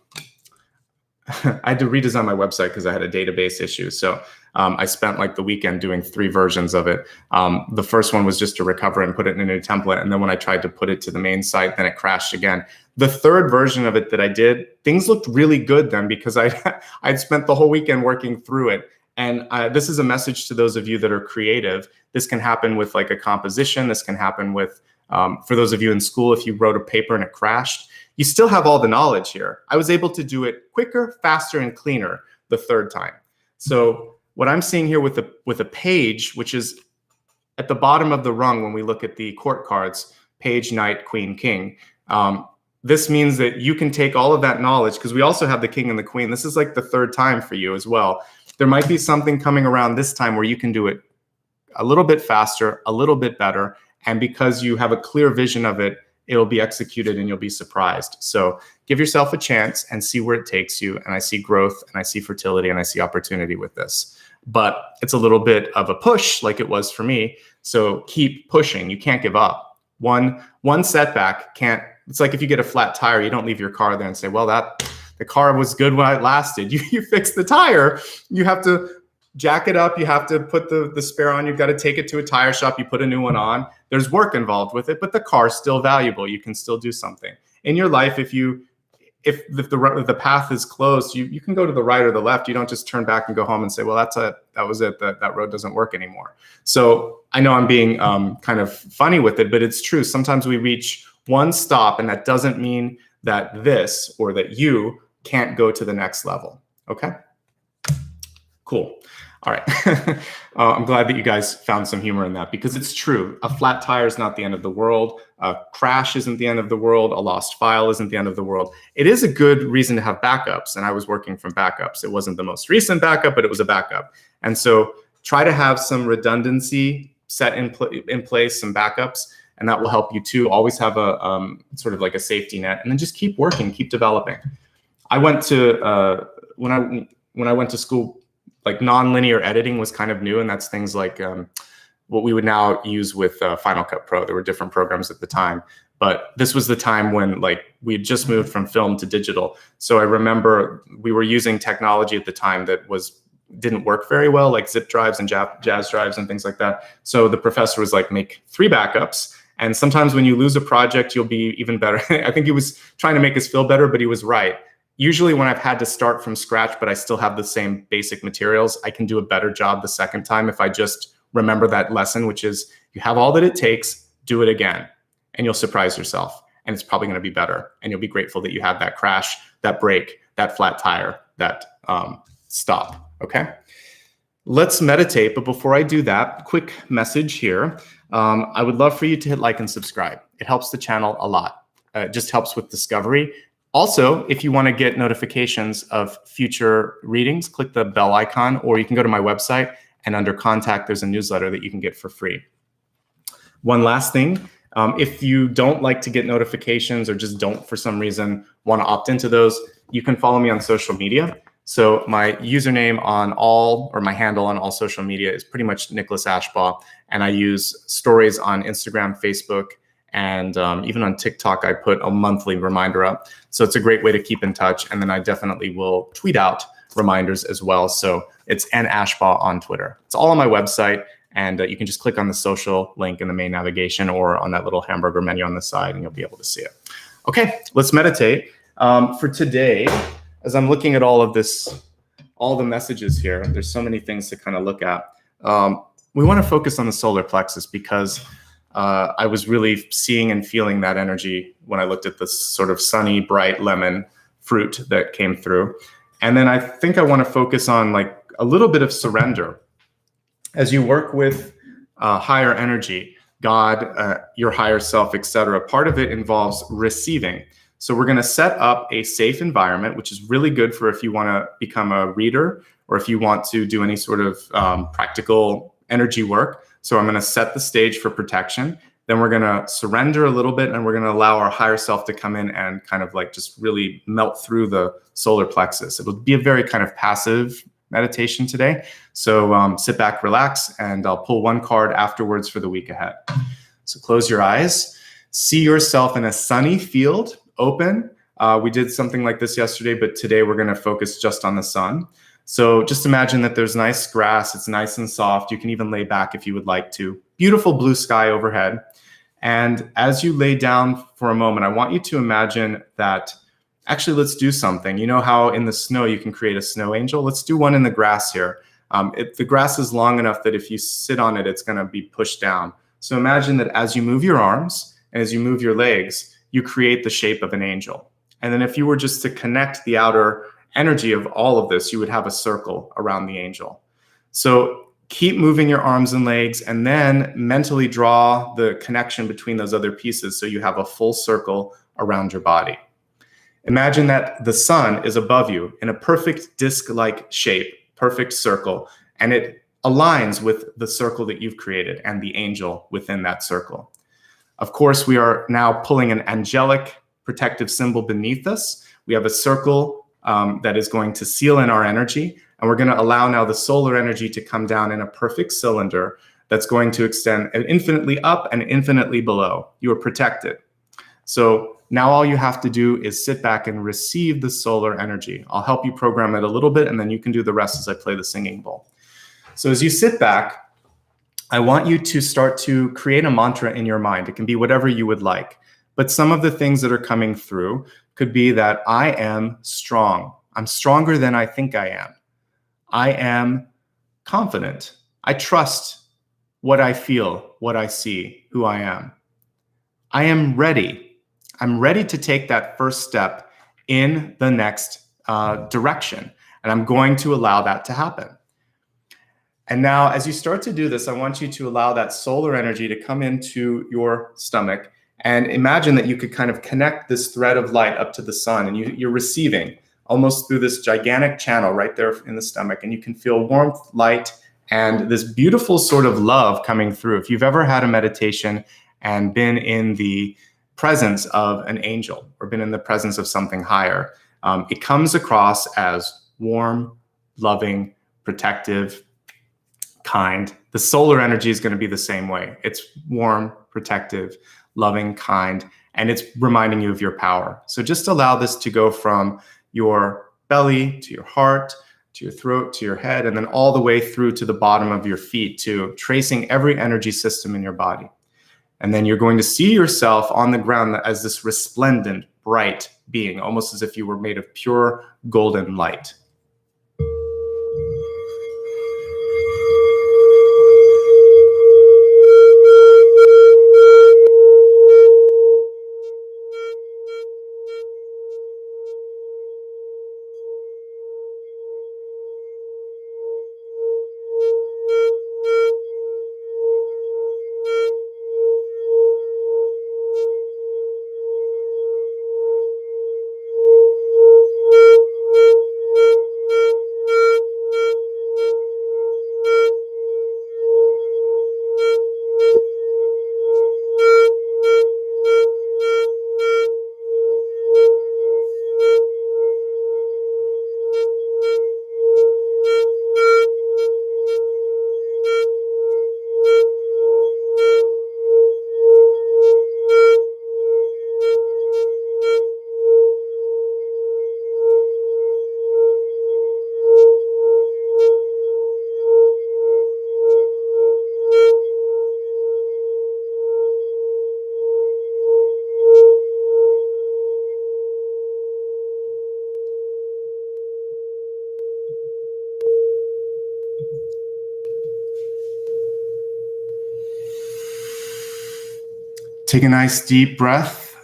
I had to redesign my website because I had a database issue. So I spent like the weekend doing 3 versions of it. The first one was just to recover and put it in a new template. And then when I tried to put it to the main site, then it crashed again. The third version of it that I did, things looked really good then because I'd spent the whole weekend working through it. And this is a message to those of you that are creative. This can happen with like a composition. This can happen with, for those of you in school, if you wrote a paper and it crashed, you still have all the knowledge here. I was able to do it quicker, faster, and cleaner the third time. So what I'm seeing here with a page, which is at the bottom of the rung when we look at the court cards, page, knight, queen, king. This means that you can take all of that knowledge, because we also have the king and the queen. This is like the third time for you as well. There might be something coming around this time where you can do it a little bit faster, a little bit better. And because you have a clear vision of it, it'll be executed and you'll be surprised. So give yourself a chance and see where it takes you. And I see growth and I see fertility and I see opportunity with this. But it's a little bit of a push like it was for me. So keep pushing. You can't give up. One setback can't, it's like if you get a flat tire, you don't leave your car there and say, well, the car was good when it lasted. You fix the tire. You have to jack it up. You have to put the spare on. You've got to take it to a tire shop. You put a new one on. There's work involved with it, but the car's still valuable. You can still do something in your life. If the path is closed, you can go to the right or the left. You don't just turn back and go home and say, well, that was it. That road doesn't work anymore. So I know I'm being kind of funny with it, but it's true. Sometimes we reach one stop, and that doesn't mean that this or that you can't go to the next level. Okay, cool. All right. I'm glad that you guys found some humor in that, because it's true. A flat tire is not the end of the world. A crash isn't the end of the world. A lost file isn't the end of the world. It is a good reason to have backups. And I was working from backups. It wasn't the most recent backup, but it was a backup. And so try to have some redundancy set in place, some backups, and that will help you too. Always have a sort of like a safety net, and then just keep working, keep developing. I went to, when I went to school, like nonlinear editing was kind of new, and that's things like what we would now use with Final Cut Pro. There were different programs at the time, but this was the time when like we had just moved from film to digital. So I remember we were using technology at the time that didn't work very well, like zip drives and jazz drives and things like that. So the professor was like, make 3 backups. And sometimes when you lose a project, you'll be even better. I think he was trying to make us feel better, but he was right. Usually when I've had to start from scratch, but I still have the same basic materials, I can do a better job the second time if I just remember that lesson, which is you have all that it takes, do it again, and you'll surprise yourself. And it's probably going to be better. And you'll be grateful that you had that crash, that break, that flat tire, that stop. Okay. Let's meditate. But before I do that, quick message here. I would love for you to hit like and subscribe. It helps the channel a lot. It just helps with discovery. Also, if you want to get notifications of future readings, click the bell icon, or you can go to my website, and under contact, there's a newsletter that you can get for free. One last thing, if you don't like to get notifications or just don't, for some reason, want to opt into those, you can follow me on social media. So my username on my handle on all social media is pretty much Nicholas Ashbaugh, and I use stories on Instagram, Facebook, and even on TikTok, I put a monthly reminder up. So it's a great way to keep in touch. And then I definitely will tweet out reminders as well. So it's Ashbaugh on Twitter. It's all on my website. And you can just click on the social link in the main navigation or on that little hamburger menu on the side, and you'll be able to see it. Okay, let's meditate. For today, as I'm looking at all of this, all the messages here, there's so many things to kind of look at. We want to focus on the solar plexus because I was really seeing and feeling that energy when I looked at this sort of sunny, bright lemon fruit that came through. And then I think I want to focus on like a little bit of surrender. As you work with higher energy, God, your higher self, etc., part of it involves receiving. So we're going to set up a safe environment, which is really good for if you want to become a reader or if you want to do any sort of practical energy work. So I'm going to set the stage for protection. Then we're going to surrender a little bit, and we're going to allow our higher self to come in and kind of like just really melt through the solar plexus. It'll be a very kind of passive meditation today. So sit back, relax, and I'll pull one card afterwards for the week ahead. So close your eyes. See yourself in a sunny field, open. We did something like this yesterday, but today we're going to focus just on the sun. So just imagine that there's nice grass. It's nice and soft. You can even lay back if you would like to. Beautiful blue sky overhead. And as you lay down for a moment, I want you to imagine that, actually, let's do something. You know how in the snow you can create a snow angel? Let's do one in the grass here. The grass is long enough that if you sit on it, it's going to be pushed down. So imagine that as you move your arms and as you move your legs, you create the shape of an angel. And then if you were just to connect the outer energy of all of this, you would have a circle around the angel. So keep moving your arms and legs, and then mentally draw the connection between those other pieces so you have a full circle around your body. Imagine that the sun is above you in a perfect disc-like shape, perfect circle, and it aligns with the circle that you've created and the angel within that circle. Of course, we are now pulling an angelic protective symbol beneath us. We have a circle that is going to seal in our energy, and we're going to allow now the solar energy to come down in a perfect cylinder that's going to extend infinitely up and infinitely below. You are protected. So now all you have to do is sit back and receive the solar energy. I'll help you program it a little bit, and then you can do the rest as I play the singing bowl. So as you sit back, I want you to start to create a mantra in your mind. It can be whatever you would like. But some of the things that are coming through could be that I am strong. I'm stronger than I think I am. I am confident. I trust what I feel, what I see, who I am. I am ready. I'm ready to take that first step in the next direction. And I'm going to allow that to happen. And now, as you start to do this, I want you to allow that solar energy to come into your stomach. And imagine that you could kind of connect this thread of light up to the sun, and you're receiving almost through this gigantic channel right there in the stomach. And you can feel warmth, light, and this beautiful sort of love coming through. If you've ever had a meditation and been in the presence of an angel or been in the presence of something higher, it comes across as warm, loving, protective, kind. The solar energy is going to be the same way. It's warm, protective, loving, kind, and it's reminding you of your power. So just allow this to go from your belly to your heart, to your throat, to your head, and then all the way through to the bottom of your feet, to tracing every energy system in your body. And then you're going to see yourself on the ground as this resplendent, bright being, almost as if you were made of pure golden light. Take a nice deep breath.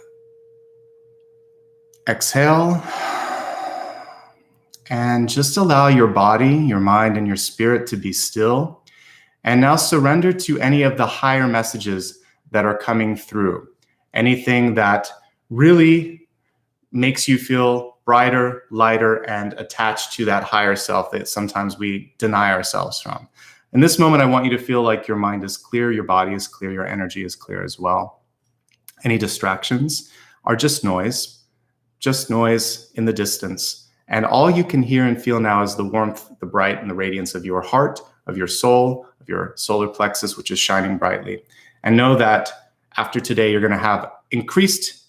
Exhale. And just allow your body, your mind, and your spirit to be still. And now surrender to any of the higher messages that are coming through. Anything that really makes you feel brighter, lighter, and attached to that higher self that sometimes we deny ourselves from. In this moment, I want you to feel like your mind is clear, your body is clear, your energy is clear as well. Any distractions are just noise in the distance. And all you can hear and feel now is the warmth, the bright, and the radiance of your heart, of your soul, of your solar plexus, which is shining brightly. And know that after today, you're going to have increased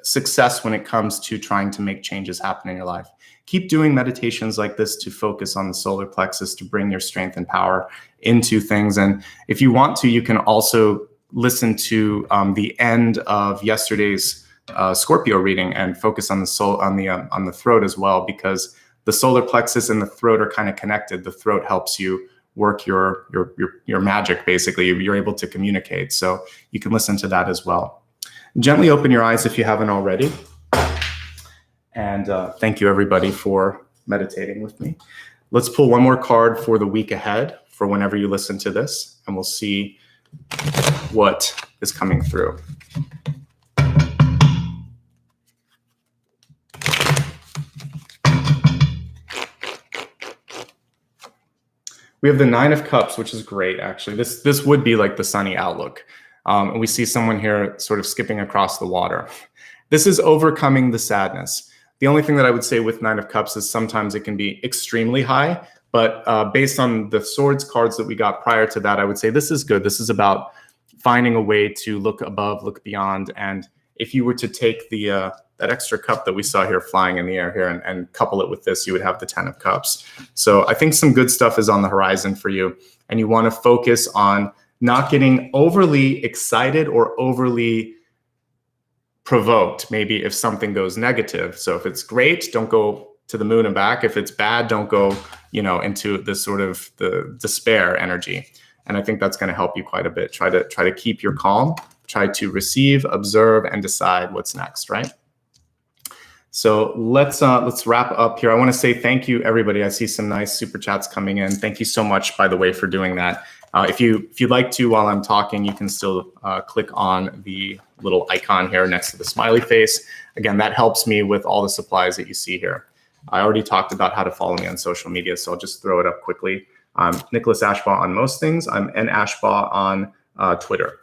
success when it comes to trying to make changes happen in your life. Keep doing meditations like this to focus on the solar plexus, to bring your strength and power into things. And if you want to, you can also listen to the end of yesterday's Scorpio reading and focus on the soul, on the throat as well, because the solar plexus and the throat are kind of connected. The throat helps you work your magic, basically. You're able to communicate. So you can listen to that as well. Gently open your eyes if you haven't already. And thank you, everybody, for meditating with me. Let's pull one more card for the week ahead for whenever you listen to this, and we'll see what is coming through. We have the Nine of Cups, which is great, actually. This would be like the sunny outlook. And we see someone here sort of skipping across the water. This is overcoming the sadness. The only thing that I would say with Nine of Cups is sometimes it can be extremely high, but based on the Swords cards that we got prior to that, I would say this is good. This is about finding a way to look above, look beyond. And if you were to take that extra cup that we saw here flying in the air here and couple it with this, you would have the 10 of Cups. So I think some good stuff is on the horizon for you. And you want to focus on not getting overly excited or overly provoked, maybe if something goes negative. So if it's great, don't go to the moon and back. If it's bad, don't go, into this sort of the despair energy. And I think that's going to help you quite a bit. Try to keep your calm, try to receive, observe, and decide what's next, right? So let's wrap up here. I want to say thank you, everybody. I see some nice super chats coming in. Thank you so much, by the way, for doing that. If you'd like to, while I'm talking, you can still click on the little icon here next to the smiley face. Again, that helps me with all the supplies that you see here. I already talked about how to follow me on social media, so I'll just throw it up quickly. I'm Nicholas Ashbaugh on most things. I'm Ashbaugh on Twitter.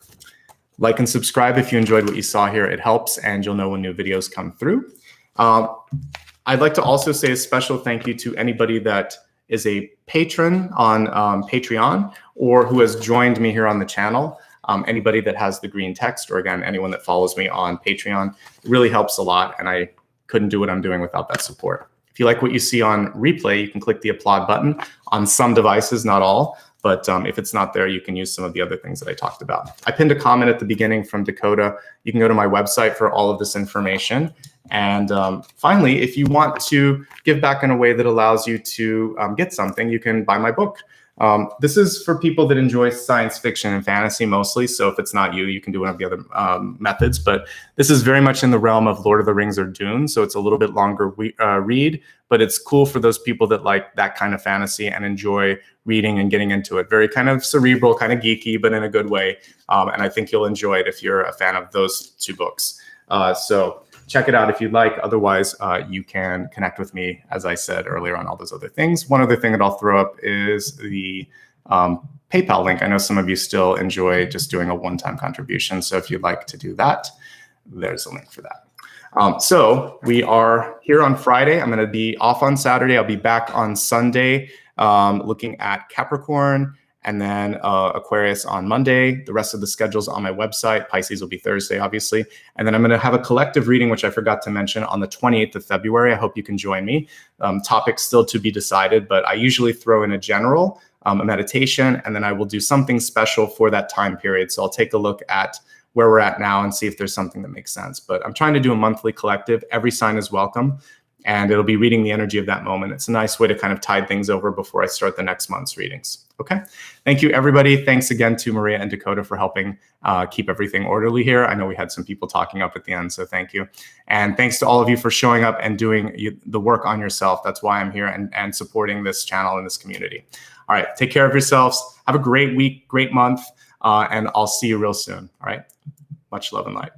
Like and subscribe if you enjoyed what you saw here. It helps, and you'll know when new videos come through. I'd like to also say a special thank you to anybody that is a patron on Patreon or who has joined me here on the channel. Anybody that has the green text, or again, anyone that follows me on Patreon, it really helps a lot, and I couldn't do what I'm doing without that support. If you like what you see on replay, you can click the applaud button on some devices, not all, but if it's not there, you can use some of the other things that I talked about. I pinned a comment at the beginning from Dakota. You can go to my website for all of this information. And finally, if you want to give back in a way that allows you to get something, you can buy my book. This is for people that enjoy science fiction and fantasy mostly. So if it's not you, you can do one of the other methods. But this is very much in the realm of Lord of the Rings or Dune. So it's a little bit longer read, but it's cool for those people that like that kind of fantasy and enjoy reading and getting into it. Very kind of cerebral, kind of geeky, but in a good way. And I think you'll enjoy it if you're a fan of those two books. So check it out if you'd like. Otherwise, you can connect with me, as I said earlier, on all those other things. One other thing that I'll throw up is the PayPal link. I know some of you still enjoy just doing a one-time contribution. So if you'd like to do that, there's a link for that. So we are here on Friday. I'm going to be off on Saturday. I'll be back on Sunday looking at Capricorn, and then Aquarius on Monday. The rest of the schedule's on my website. Pisces will be Thursday, obviously. And then I'm going to have a collective reading, which I forgot to mention, on the 28th of February. I hope you can join me. Topics still to be decided, but I usually throw in a general, a meditation, and then I will do something special for that time period. So I'll take a look at where we're at now and see if there's something that makes sense. But I'm trying to do a monthly collective. Every sign is welcome. And it'll be reading the energy of that moment. It's a nice way to kind of tide things over before I start the next month's readings. Okay. Thank you, everybody. Thanks again to Maria and Dakota for helping keep everything orderly here. I know we had some people talking up at the end, so thank you. And thanks to all of you for showing up and doing the work on yourself. That's why I'm here and supporting this channel and this community. All right. Take care of yourselves. Have a great week, great month, and I'll see you real soon. All right. Much love and light.